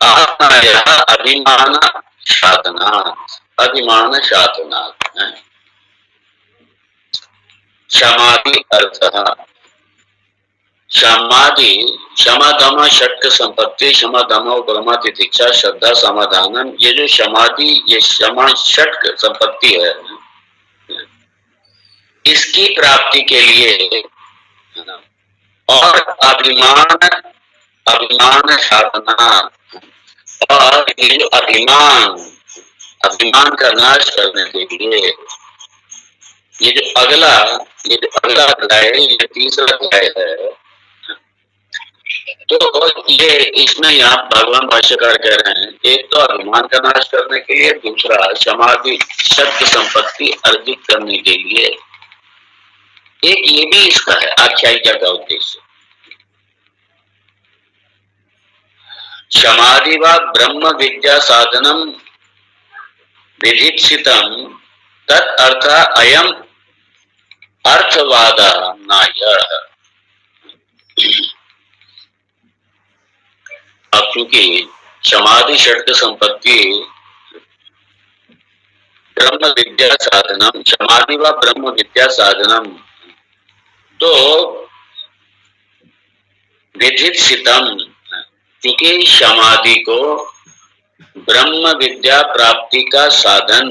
S1: आत्माया अभिमान साधनात्, अभिमान साधनात्। समाधि अर्थः, समाधि समाधम षट् संपत्ति, समाधम ब्रह्म तितिक्षा श्रद्धा समाधानम, ये जो समाधि, ये समा षट् संपत्ति है, इसकी प्राप्ति के लिए और अभिमान, अभिमान साधना, और ये जो अभिमान, अभिमान का नाश करने के लिए ये जो अगला अध्याय, ये तीसरा अध्याय है। तो ये इसमें यहाँ भगवान भाष्यकार कह रहे हैं, एक तो अभिमान का नाश करने के लिए, दूसरा समाधि शब्द संपत्ति अर्जित करने के लिए, एक ये भी इसका है आख्यायिका का उद्देश्य। समाधि व ब्रह्म विद्या साधनम विधिक्षितम तत् अर्थ अयम अर्थवाद नायः। अब चूंकि समाधि षट् संपत्ति ब्रह्म विद्या साधनम, समाधि व ब्रह्म विद्या साधनम, तो विधिक्षितम, क्योंकि समाधि को ब्रह्म विद्या प्राप्ति का साधन,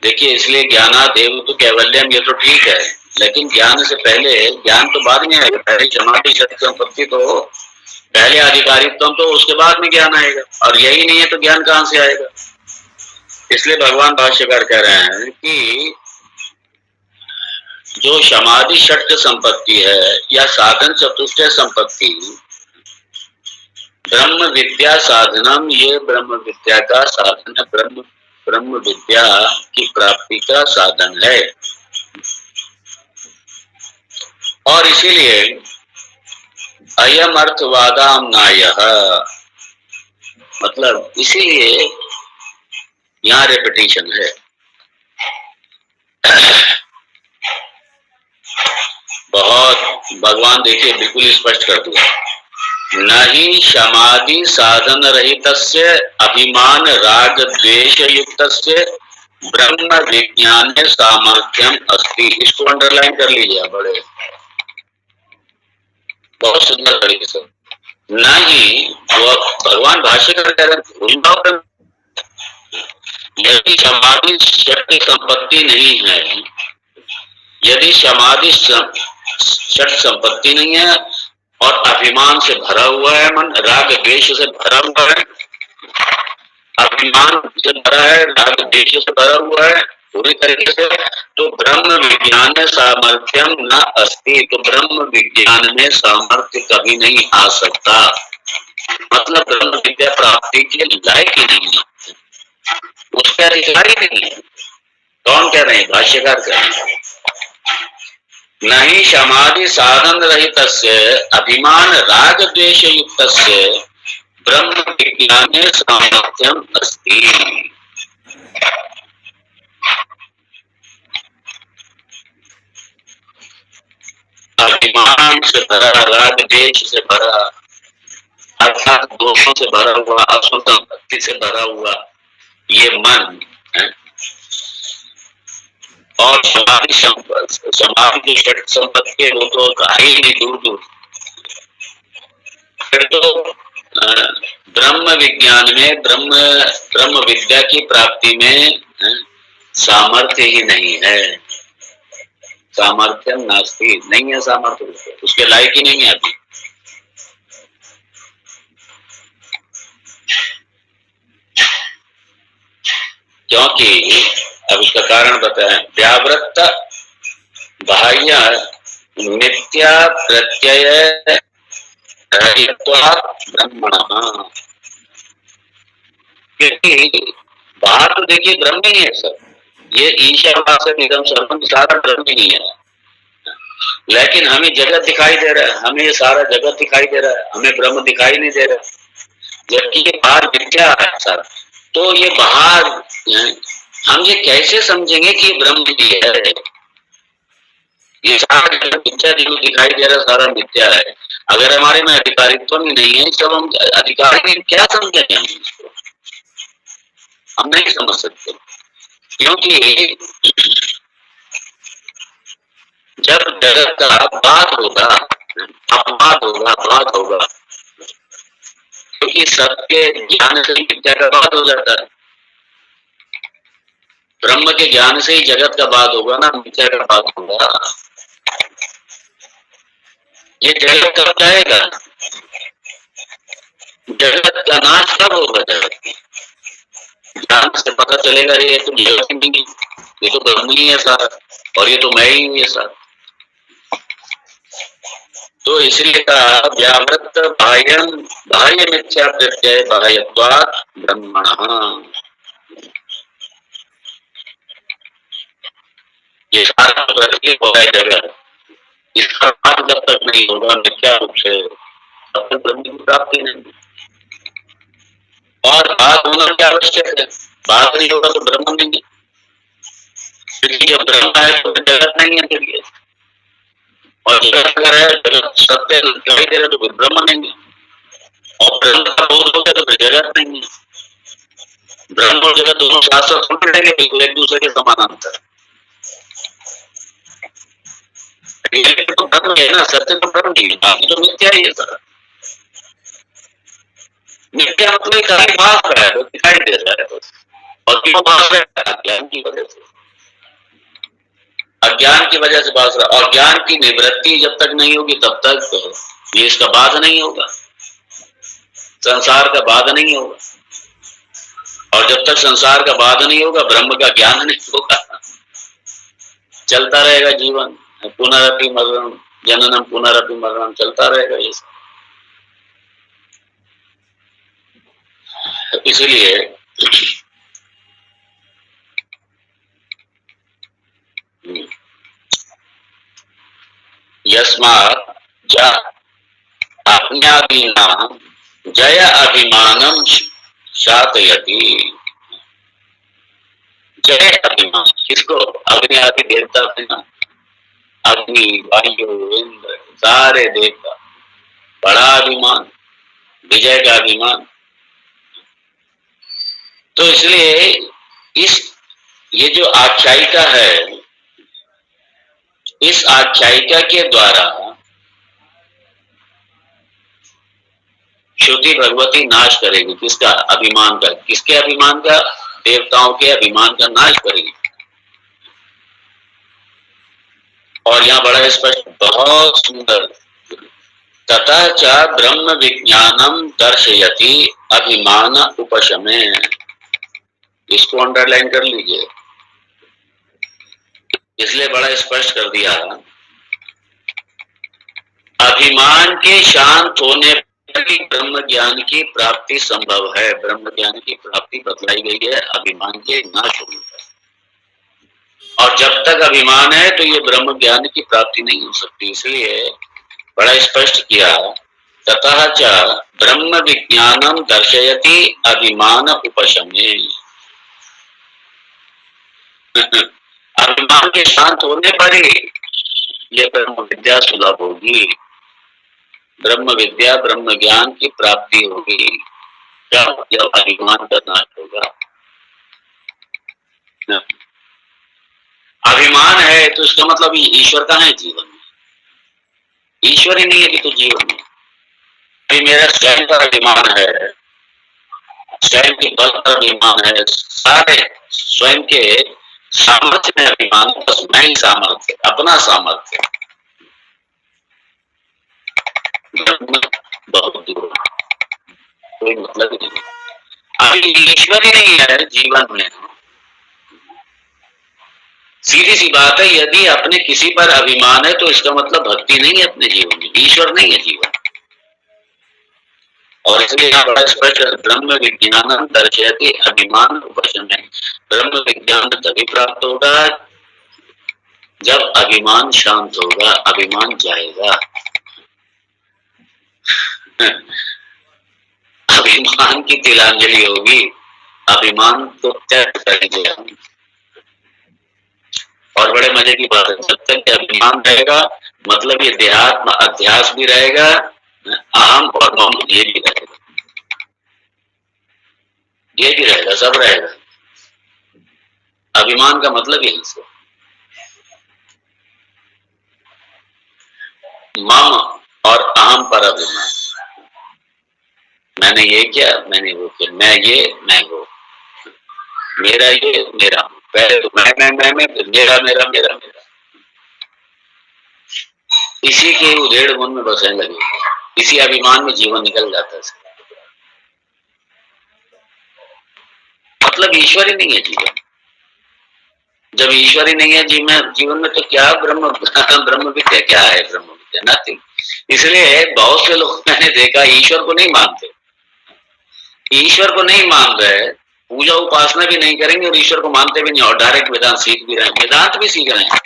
S1: देखिए इसलिए ज्ञानादेव तो कैवल्यम, ये तो ठीक है, लेकिन ज्ञान से पहले, ज्ञान तो बाद में आएगा, पहले समाधि षट् संपत्ति तो पहले आधिकारिकत्व, तो उसके बाद में ज्ञान आएगा, और यही नहीं है तो ज्ञान कहां से आएगा। इसलिए भगवान भाष्यकार कह रहे हैं कि जो समाधि षट् संपत्ति है या साधन चतुष्टय संपत्ति, ब्रह्म विद्या साधनम, ये ब्रह्म विद्या का साधन है, ब्रह्म विद्या की प्राप्ति का साधन है। और इसीलिए अयम अर्थवादाम नायः, मतलब इसीलिए यहाँ रेपिटेशन है। बहुत भगवान देखिए बिल्कुल स्पष्ट कर दिया, नहीं समाधि साधन रहितस्य अभिमान राग द्वेष युक्तस्य ब्रह्म विज्ञान सामर्थ्यम अस्ति। इसको अंडरलाइन कर लीजिए बड़े, बहुत सुंदर तरीके से। नहीं, वो भगवान भाष्यकार कह रहे हैं यदि समाधि षट् संपत्ति नहीं है, यदि समाधि षट् संपत्ति नहीं है और अभिमान से भरा हुआ है मन, राग द्वेष से भरा हुआ है, अभिमान से भरा है, राग द्वेष से भरा हुआ है पूरी तरीके से, तो ब्रह्म विज्ञान सामर्थ्यम न अस्ति, तो ब्रह्म विज्ञान में सामर्थ्य कभी नहीं आ सकता। मतलब ब्रह्म विद्या प्राप्ति के लायक ही नहीं है, उसका अधिकार ही नहीं है। कौन कह रहे हैं? भाष्यकार कह रहे हैं, नहीं समाधि साधन रहित अभिमान राग द्वेष युक्त ब्रह्म विज्ञाने सामर्थ्यम अस्ति। अभिमान से भरा, राग द्वेष से भरा, अर्थात दोषों से भरा हुआ, असंतुष्टि से भरा हुआ ये मन है। और समाधि समाधि षट संपत्ति के वो तो ही नहीं, दूर दूर। फिर तो ब्रह्म विज्ञान में, ब्रह्म विद्या की प्राप्ति में सामर्थ्य ही नहीं है। सामर्थ्य नास्ति, नहीं है सामर्थ्य, उसके लायक ही नहीं है अभी। क्योंकि अब उसका कारण बताएं, व्यावृत्त बाह्य मिथ्या प्रत्यय ब्रह्मण। क्योंकि बाहर तो देखिए ब्रह्म ही है सब, ये ईशावास्य निगम सर्वम सारा ब्रह्म ही है, लेकिन हमें जगत दिखाई दे रहा है, हमें ये सारा जगत दिखाई दे रहा है, हमें ब्रह्म दिखाई नहीं दे रहा, जबकि ये बाहर मिथ्या है सारा। तो ये बाहर हम ये कैसे समझेंगे कि ब्रह्म भी है? ये सारा जगत मिथ्या दिखाई दे रहा, सारा मिथ्या है। अगर हमारे में अधिकारित्व भी नहीं है, सब हम अधिकारी क्या समझेंगे? हम नहीं समझ सकते, क्योंकि जब जगत का बात होगा, अपवाद होगा, बात होगा, क्योंकि सबके ज्ञान से ही मिथ्या का बात हो जाता है। ब्रह्म के ज्ञान से ही जगत का बात होगा ना, मिथ्या का बात होगा। ये जगत कब जाएगा? जगत का नाश कब होगा? जगत ज्ञान से पता चलेगा ये तो जगत नहीं, ये तो ब्रह्म ही है सारा, और ये तो मैं ही हूँ ये सारा। तो इसलिए कहा व्यावृत्त बाह्य मिथ्या प्रत्यय बाह्यत्वात् ब्रह्मणः। ये सारा प्रतीक होगा जगत, इसका बात जब तक नहीं होगा मिथ्या रूप से, तब तक ब्रह्म की प्राप्ति नहीं। और बात होना क्या आवश्यक है? बात नहीं होगा तो ब्रह्म नहीं है, क्योंकि जब ब्रह्म है तो जगत नहीं है फिर, और जगत अगर है, जगत सत्य दिखाई दे रहा तो फिर ब्रह्म नहीं है, और ब्रह्म का बोध हो गया तो फिर जगत नहीं है। ब्रह्म और जगत दोनों साथ साथ सुन रहेंगे, बिल्कुल एक दूसरे के समानांतर। तो ब्रह्म है ना, सत्य तो ब्रह्म नहीं है, बाकी तो मिथ्या ही है सर। मिथ्या मतलब कहीं बात है, वो दिखाई दे रहा है बस, और क्यों बात है? अज्ञान की वजह से, अज्ञान की वजह से बात रहा। और ज्ञान की निवृत्ति जब तक नहीं होगी तब तक तो ये इसका बाध नहीं होगा, संसार का बाध नहीं होगा, और जब तक संसार का बाध नहीं होगा ब्रह्म का ज्ञान नहीं होगा। चलता रहेगा जीवन, पुनरपि मरणम जननम पुनरपि मरणम चलता रहेगा ये सब। इसलिए यस्मात् अज्ञादीनां जय अभिमानम शातयति। जय अभिमान किसको? अग्नि आदि देवता थे ना, अग्नि वायु इंद्र सारे देवता, बड़ा अभिमान, विजय का अभिमान। तो इसलिए ये जो आख्यायिका है, इस आख्यायिका के द्वारा श्रुति भगवती नाश करेगी किसका? अभिमान का। किसके अभिमान का? देवताओं के अभिमान का नाश करेगी। और यहाँ बड़ा स्पष्ट, बहुत सुंदर, तथा च ब्रह्म विज्ञानम दर्शयति अभिमान उपशमे। इसको अंडरलाइन कर लीजिए, इसलिए बड़ा स्पष्ट कर दिया, अभिमान के शांत होने तभी ब्रह्म ज्ञान की प्राप्ति संभव है। ब्रह्म ज्ञान की प्राप्ति बतलाई गई है अभिमान के नाश होने पर। और जब तक अभिमान है तो ये ब्रह्म ज्ञान की प्राप्ति नहीं हो सकती। इसलिए बड़ा स्पष्ट किया, ततः च ब्रह्म विज्ञानम दर्शयति अभिमान उपशमे। अभिमान के शांत होने पर ही ये ब्रह्म विद्या सुलभ होगी, ब्रह्म विद्या ब्रह्म ज्ञान की प्राप्ति होगी। जब अभिमान का नाश होगा। अभिमान है तो इसका मतलब ईश्वर कहाँ है जीवन में? ईश्वर ही नहीं है कि तो जीवन में। अभी मेरा स्वयं का अभिमान है, स्वयं के बल पर अभिमान है, सारे स्वयं के सामर्थ्य में अभिमान, बस मैं ही सामर्थ्य, अपना सामर्थ्य बहुत दूर, कोई मतलब ही नहीं। अभी ईश्वर ही नहीं है जीवन में। सीधी सी बात है, यदि अपने किसी पर अभिमान है तो इसका मतलब भक्ति नहीं है अपने जीवन में, ईश्वर नहीं है जीवन। और इसलिए यहाँ बड़ा स्पष्ट, ब्रह्म विज्ञान दर्शयति अभिमान उपशमे। ब्रह्म विज्ञान तभी प्राप्त होगा जब अभिमान शांत होगा, अभिमान जाएगा। अभिमान की तिलांजलि होगी, अभिमान तो त्याग करेंगे हम। और बड़े मजे की बात है, जब तक अभिमान रहेगा मतलब ये देहात्म अध्यास भी रहेगा, अहम और मम ये भी रहेगा, ये भी रहेगा, सब रहेगा। अभिमान का मतलब यही से मम और अहम पर अभिमान। मैंने ये किया, मैंने वो किया, मैं ये मैं वो, मेरा ये मेरा, पहले तो मैं मेरा मेरा मेरा मेरा, इसी के उधेड़ मन में बसने लगे, इसी अभिमान में जीवन निकल जाता है। मतलब ईश्वर ही नहीं है जीवन। जब ईश्वर ही नहीं है जीवन में तो क्या ब्रह्म ब्रह्म विद्या क्या है? ब्रह्म विद्या नथिंग। इसलिए बहुत से लोग मैंने देखा ईश्वर को नहीं मानते, ईश्वर को नहीं मान रहे, पूजा उपासना भी नहीं करेंगे और ईश्वर को मानते भी नहीं, और डायरेक्ट वेदांत सीख भी रहे हैं, वेदांत भी सीख रहे हैं।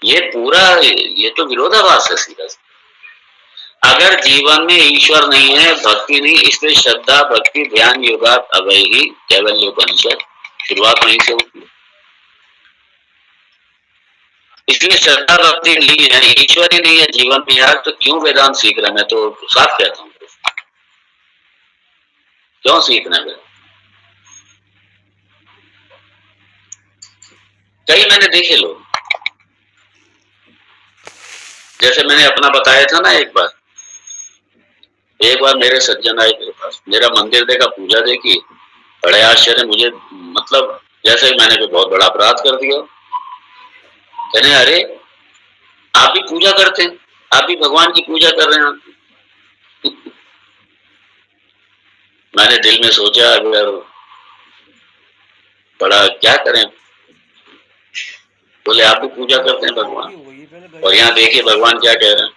S1: ये पूरा, ये तो विरोधाभास है सीधा। अगर जीवन में ईश्वर नहीं है, भक्ति नहीं, इसलिए श्रद्धा भक्ति ध्यान योगा अवय ही कैवल्योपनिषद शुरुआत वहीं से होती है। इसलिए श्रद्धा भक्ति नहीं है, ईश्वर ही नहीं है जीवन में यार, तो क्यों वेदांत सीख रहे? मैं तो साफ कहता हूँ, क्यों सीखना है? कई मैंने देखे लोग, जैसे मैंने अपना बताया था ना, एक बार मेरे सज्जन आए मेरे पास, मेरा मंदिर देखा, पूजा देखी, बड़े आश्चर्य मुझे, मतलब जैसे मैंने कोई बहुत बड़ा अपराध कर दिया। कहने अरे आप भी पूजा करते हैं, आप भी भगवान की पूजा कर रहे हैं। मैंने दिल में सोचा अगर बड़ा क्या करें, बोले आप भी पूजा करते हैं भगवान, और यहाँ देखिए भगवान क्या कह रहे हैं।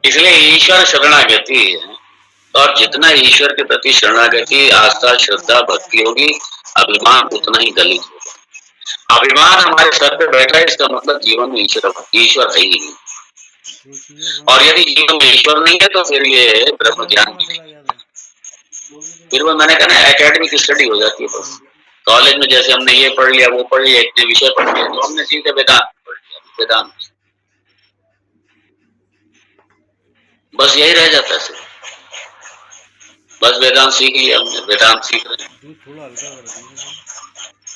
S1: इसलिए ईश्वर शरणागति है, और जितना ईश्वर के प्रति शरणागति आस्था श्रद्धा भक्ति होगी, अभिमान उतना ही गलित होगा। अभिमान हमारे सर पे बैठा है, इसका मतलब जीवन में ईश्वर है ही नहीं। और यदि जीवन में ईश्वर नहीं है तो फिर ये ब्रह्म ज्ञान भी नहीं, फिर वो मैंने कहा ना एकेडमिक स्टडी हो जाती है। बस कॉलेज में जैसे हमने ये पढ़ लिया वो पढ़ लिया, इतने विषय पढ़ लिया, तो हमने सीधे वेदांत पढ़ लिया, वेदांत बस यही रह जाता है। बस वेदांत सीख लिया हमने, वेदांत सीख रहे हैं।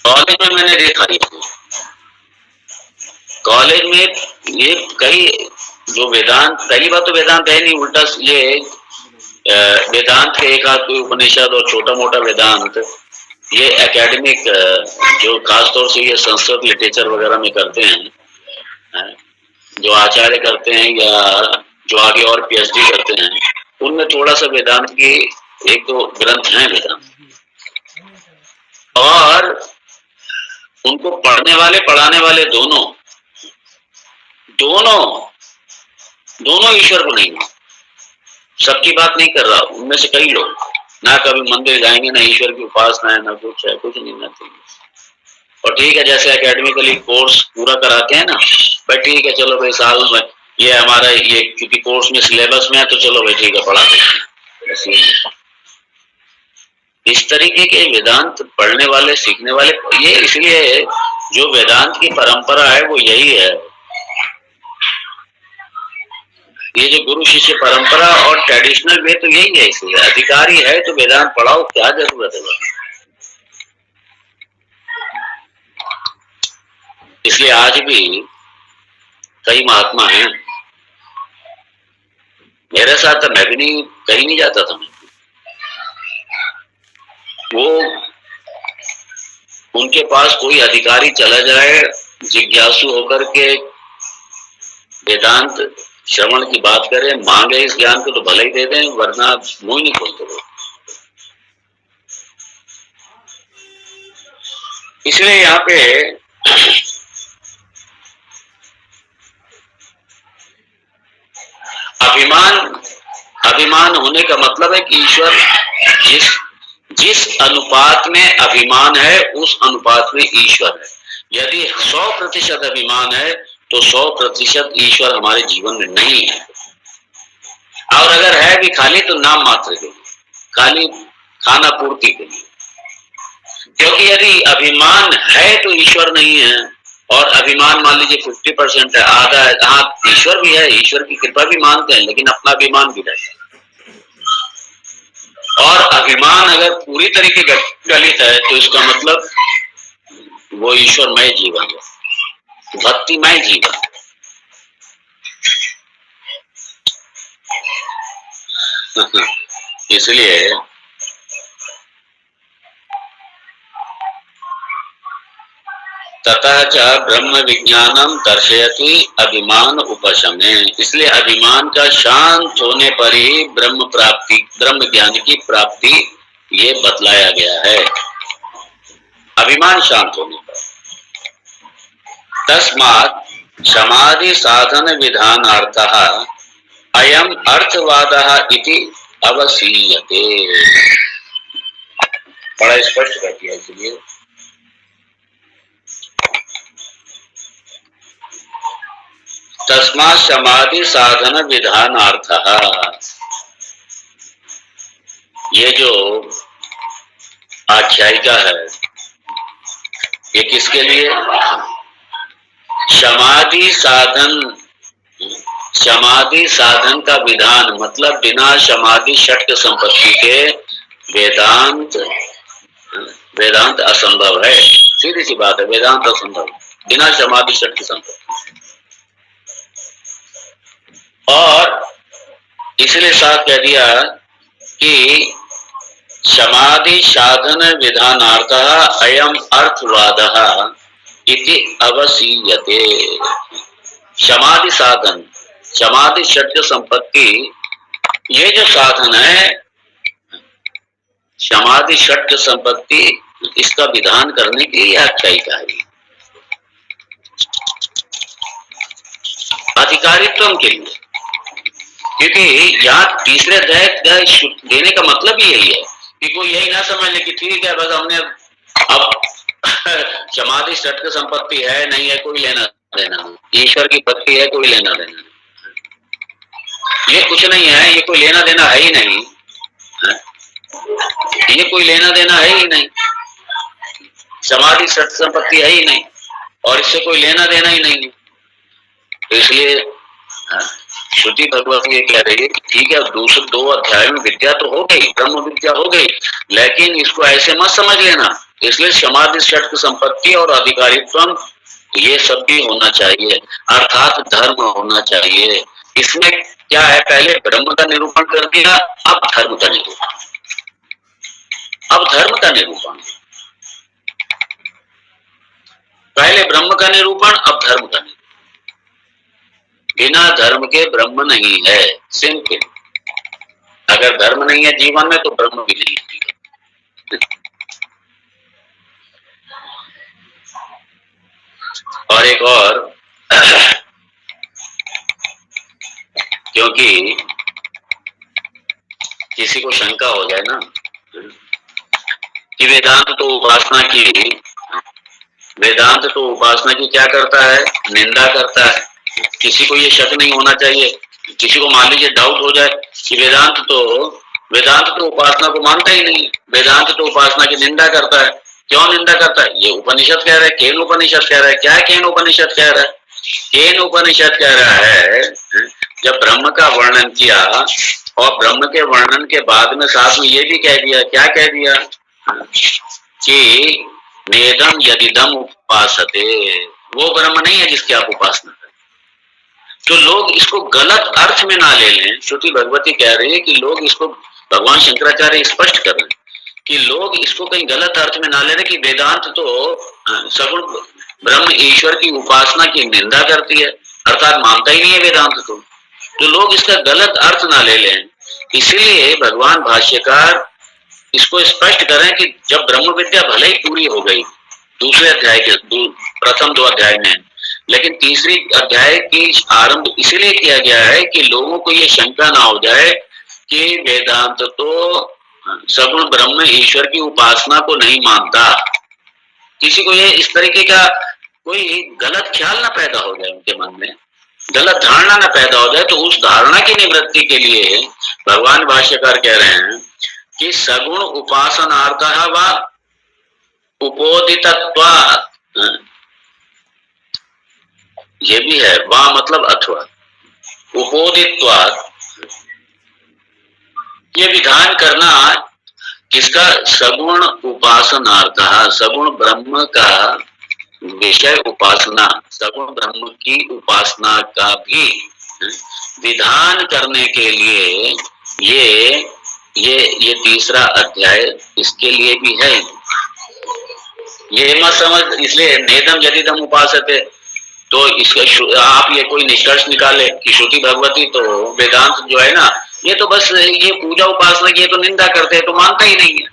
S1: कॉलेज में मैंने देखा कॉलेज में ये कई जो वेदांत, पहली बात तो वेदांत है नहीं, उल्टा ये वेदांत के एक आध कोई उपनिषद और छोटा मोटा वेदांत, ये एकेडमिक जो खासतौर से ये संस्कृत लिटरेचर वगैरह में करते हैं, जो आचार्य करते हैं या जो आगे और पीएचडी करते हैं, उनमें थोड़ा सा वेदांत की एक तो ग्रंथ है वेदांत, और उनको पढ़ने वाले पढ़ाने वाले दोनों दोनों दोनों ईश्वर को नहीं मानते। सबकी बात नहीं कर रहा, उनमें से कई लोग ना कभी मंदिर जाएंगे, ना ईश्वर की उपासना है, ना कुछ है, कुछ नहीं ना चाहिए। और ठीक है, जैसे एकेडमिकली कोर्स पूरा कराते हैं ना भाई, ठीक है चलो भाई साल में ये हमारा ये क्योंकि कोर्स में सिलेबस में है तो चलो भाई ठीक है पढ़ा देते। इस तरीके के वेदांत पढ़ने वाले सीखने वाले, ये इसलिए जो वेदांत की परंपरा है वो यही है। ये जो गुरु शिष्य परंपरा और ट्रेडिशनल वे तो यही है। इसलिए अधिकारी है तो वेदांत पढ़ाओ, क्या जरूरत है। इसलिए आज भी कई महात्मा हैं, मेरे साथ तो मैं भी नहीं कहीं नहीं जाता था। वो उनके पास कोई अधिकारी चला जाए जिज्ञासु होकर के वेदांत श्रवण की बात करे, मांगे इस ज्ञान को तो भले ही दे दें, वरना मुंह नहीं खोलते वो। इसलिए यहाँ पे अभिमान होने का मतलब है कि ईश्वर जिस अनुपात में अभिमान है उस अनुपात में ईश्वर है। यदि 100% अभिमान है तो 100% ईश्वर हमारे जीवन में नहीं है। और अगर है भी खाली तो नाम मात्र के लिए, खाली खाना पूर्ति के लिए। क्योंकि यदि अभिमान है तो ईश्वर नहीं है, और अभिमान मान लीजिए 50% है, आधा है, हाँ ईश्वर भी है, ईश्वर की कृपा भी मानते हैं, लेकिन अपना अभिमान भी रहता है। और अभिमान अगर पूरी तरीके गलित है तो इसका मतलब वो ईश्वरमय जीवन है, भक्तिमय जीवन। इसलिए ततः च ब्रह्म विज्ञानम दर्शयति अभिमान उपशमे। इसलिए अभिमान का शांत होने पर ही ब्रह्म प्राप्ति, ब्रह्म ज्ञान की प्राप्ति ये बतलाया गया है। अभिमान शांत होने पर। तस्मात् समाधि साधन विधानार्थः अयम अर्थवादः इति अवसीयते। बड़ा स्पष्ट कर दिया। इसलिए तस्मात् समाधि साधन विधानार्थः, ये जो आख्यायिका है ये किसके लिए? समाधि साधन का विधान मतलब बिना समाधि षट्क संपत्ति के वेदांत असंभव है। सीधी सी बात है, वेदांत असंभव बिना समाधि षट्क संपत्ति। और इसलिए साथ कह दिया कि समाधि साधन विधानार्थः अयम अर्थवादः इति अवसीयते। समाधि साधन, समाधि षट्क संपत्ति, ये जो साधन है समाधि षट्क संपत्ति, इसका विधान करने के लिए आख्यायिका है। अधिकारित्व के लिए, क्योंकि यहाँ तीसरे अध्याय देने का मतलब ही यही है कि कोई यही ना समझ ले कि ठीक है बस हमने अब समाधि षट्क संपत्ति है नहीं है कोई लेना देना, ईश्वर की भक्ति है कोई लेना देना, ये कुछ नहीं है, ये कोई लेना देना है ही नहीं है? ये कोई लेना देना है ही नहीं, समाधि षट्क संपत्ति है ही नहीं और इससे कोई लेना देना ही नहीं। तो इसलिए श्रुति भगवत ये कह रही है कि ठीक है दूसरे 2 अध्याय में विद्या तो हो गई, ब्रह्म विद्या हो गई, लेकिन इसको ऐसे मत समझ लेना। इसलिए समाधि षट्क संपत्ति और अधिकारित्व ये सब भी होना चाहिए, अर्थात धर्म होना चाहिए। इसमें क्या है, पहले ब्रह्म का निरूपण कर दिया, अब धर्म का निरूपण, अब धर्म का निरूपण। पहले ब्रह्म का निरूपण, अब धर्म का निरूपण। बिना धर्म के ब्रह्म नहीं है, सिंपल। अगर धर्म नहीं है जीवन में तो ब्रह्म भी नहीं है। और एक और क्योंकि किसी को शंका हो जाए ना कि वेदांत तो उपासना की क्या करता है, निंदा करता है। किसी को ये शक नहीं होना चाहिए, किसी को मान लीजिए डाउट हो जाए कि वेदांत तो उपासना को मानता ही नहीं, वेदांत तो उपासना की निंदा करता है। क्यों निंदा करता है? ये उपनिषद कह रहा है, केन उपनिषद कह रहा है। क्या है केन उपनिषद कह रहा है? केन उपनिषद कह रहा है जब ब्रह्म का वर्णन किया और ब्रह्म के वर्णन के बाद में साथ में ये भी कह दिया, क्या कह दिया कि नेदम यदिदम उपासते, वो ब्रह्म नहीं है जिसकी आप उपासना करें। तो लोग इसको गलत अर्थ में ना ले लें। श्रुति भगवती कह रही है कि लोग इसको, भगवान शंकराचार्य स्पष्ट कर रहे हैं कि लोग इसको कहीं गलत अर्थ में ना ले रहे कि वेदांत तो सगुण ब्रह्म ईश्वर की उपासना की निंदा करती है, अर्थात मानता ही नहीं है वेदांत तो लोग इसका गलत अर्थ ना ले लें। इसलिए भगवान भाष्यकार इसको स्पष्ट करें कि जब ब्रह्म विद्या भले ही पूरी हो गई दूसरे अध्याय के प्रथम 2 अध्याय में, लेकिन तीसरी अध्याय की आरंभ इसीलिए किया गया है कि लोगों को ये शंका ना हो जाए कि वेदांत तो सगुण ब्रह्म ईश्वर की उपासना को नहीं मानता। किसी को ये इस तरीके का कोई गलत ख्याल ना पैदा हो जाए, उनके मन में गलत धारणा ना पैदा हो जाए। तो उस धारणा की निवृत्ति के लिए भगवान भाष्यकार कह रहे हैं कि सगुण उपासनार्थः वा उपोदितत्वात्, ये भी है वा मतलब अथवा, उपोदित्वात्, ये विधान करना किसका? सगुण उपासनार्थः, सगुण ब्रह्म का विषय उपासना, सगुण ब्रह्म की उपासना का भी विधान करने के लिए ये तीसरा अध्याय इसके लिए भी है। ये मत समझ, इसलिए नेदम यदिदम उपासते तो इसका आप ये कोई निष्कर्ष निकाले कि श्रुति भगवती तो वेदांत जो है ना, ये तो बस ये पूजा उपासना की तो निंदा करते हैं, तो मानता ही नहीं है।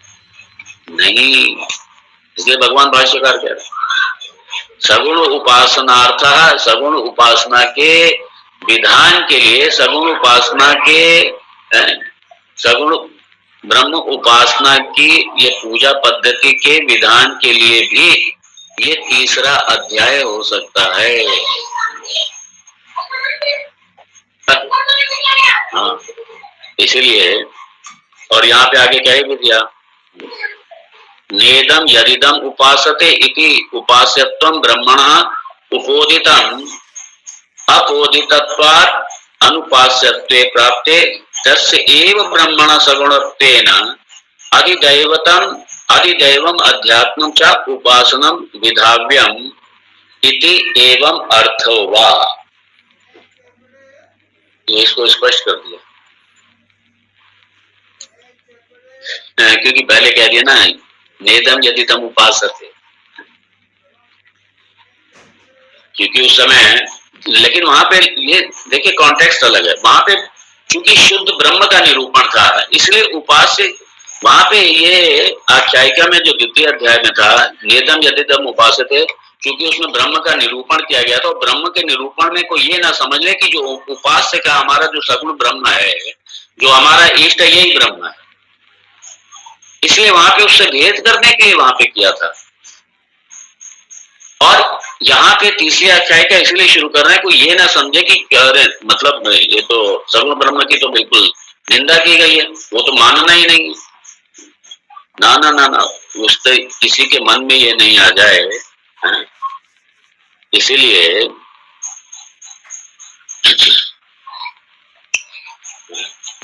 S1: नहीं, इसलिए भगवान भाष्यकार कह रहे सगुण उपासनार्थ, सगुण उपासना के विधान के लिए, सगुण उपासना के सगुण ब्रह्म उपासना की ये पूजा पद्धति के विधान के लिए भी ये तीसरा अध्याय हो सकता है। हाँ, इसलिए और यहाँ पे आगे क्या भी दिया, नेदम यदिदम उपासते इति उपास्यत्वं ब्रह्मणः उपोदितम् अपोदितत्वात् अनुपास्यत्वे प्राप्ते तस्य एव ब्रह्मण सगुणत्वेन अधिदैवम अध्यात्मं च उपासनं विधाव्यम् इति एवं अर्थो वा। इसको स्पष्ट कर दिया, क्योंकि पहले कह दिया ना नेदम यदिदम उपासते, क्योंकि उस समय, लेकिन वहां पे ये देखिए कॉन्टेक्स्ट अलग है। वहां पे क्योंकि शुद्ध ब्रह्म का निरूपण था, इसलिए उपास्य वहां पे ये आख्यायिका में जो द्वितीय अध्याय में था नेदम यदिदम उपासते, क्योंकि उसमें ब्रह्म का निरूपण किया गया था। ब्रह्म के निरूपण में कोई ये ना समझ ले कि जो उपास्य का हमारा जो सगुण ब्रह्म है, जो हमारा इष्ट है, यही ब्रह्म है। इसलिए वहां पे उससे भेद करने के लिए वहां पे किया था। और यहाँ पे तीसरी अध्याय का इसलिए शुरू कर रहे हैं कोई ये ना समझे कि अरे मतलब ये तो सगुण ब्रह्म की तो बिल्कुल निंदा की गई है, वो तो मानना ही नहीं। ना ना ना ना, उससे किसी के मन में ये नहीं आ जाए। इसीलिए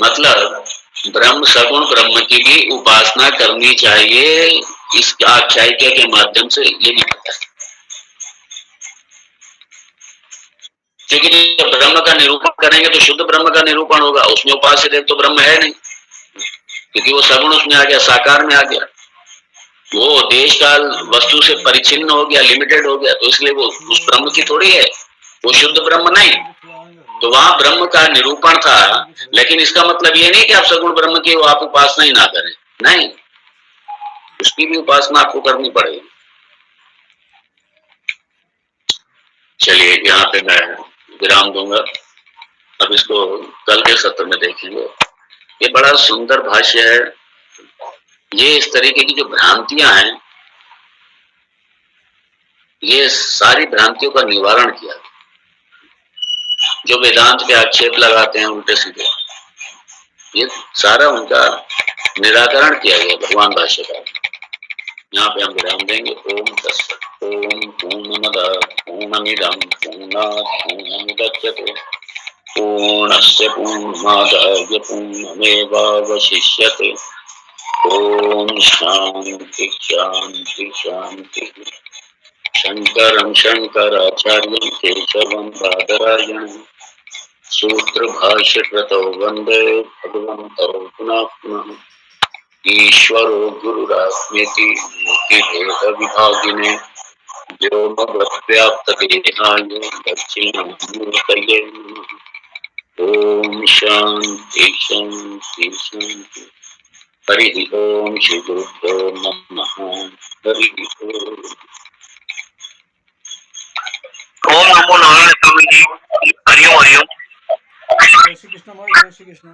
S1: मतलब ब्रह्म सगुण ब्रह्म की भी उपासना करनी चाहिए, इस आख्यायिका के माध्यम से ये भी पता है। क्योंकि जब ब्रह्म का निरूपण करेंगे तो शुद्ध ब्रह्म का निरूपण होगा, उसमें उपास्य देव तो ब्रह्म है नहीं, क्योंकि वो सगुण उसमें आ गया, साकार में आ गया, वो देश काल वस्तु से परिचिन्न हो गया, लिमिटेड हो गया, तो इसलिए वो उस ब्रह्म की थोड़ी है, वो शुद्ध ब्रह्म नहीं। तो वहां ब्रह्म का निरूपण था, लेकिन इसका मतलब ये नहीं कि आप सगुण ब्रह्म की आप उपासना ही ना करें, नहीं, उसकी भी उपासना आपको करनी पड़ेगी। चलिए यहाँ पे मैं विराम दूंगा। अब इसको कल के सत्र में देखेंगे। ये बड़ा सुंदर भाष्य है। ये इस तरीके की जो भ्रांतियां हैं, ये सारी भ्रांतियों का निवारण किया। जो वेदांत के आक्षेप लगाते हैं उल्टे सीधे, ये सारा उनका निराकरण किया गया भगवान भाष्यकार। यहाँ पे हम विराम देंगे। ओम तत्सत्। ओम पूर्णमदः पूर्णमिदं पूर्णात् पूर्णमुदच्यते पूर्णस्य पूर्णमादाय पूर्णमेवावशिष्यते। ओम शांति शांति शांति। शंकरं शंकराचार्यं केशवं बादरायणं सूत्र भाष्य कृतौ वंदे भगवन्तौ पुनः पुनः। ईश्वरो गुरुरात्मेति मूर्तिभेद विभागिने व्योमवद्व्याप्तदेहाय दक्षिणामूर्तये नमः। ओम शांति शांति शांति। हरि ओम श्री गुरुभ्यो नमः। हरि ओम। ओम नमो नारायण स्वामी जी। हरि ओम हरि ओम।
S2: जय श्री कृष्ण भाई, जय श्री कृष्ण।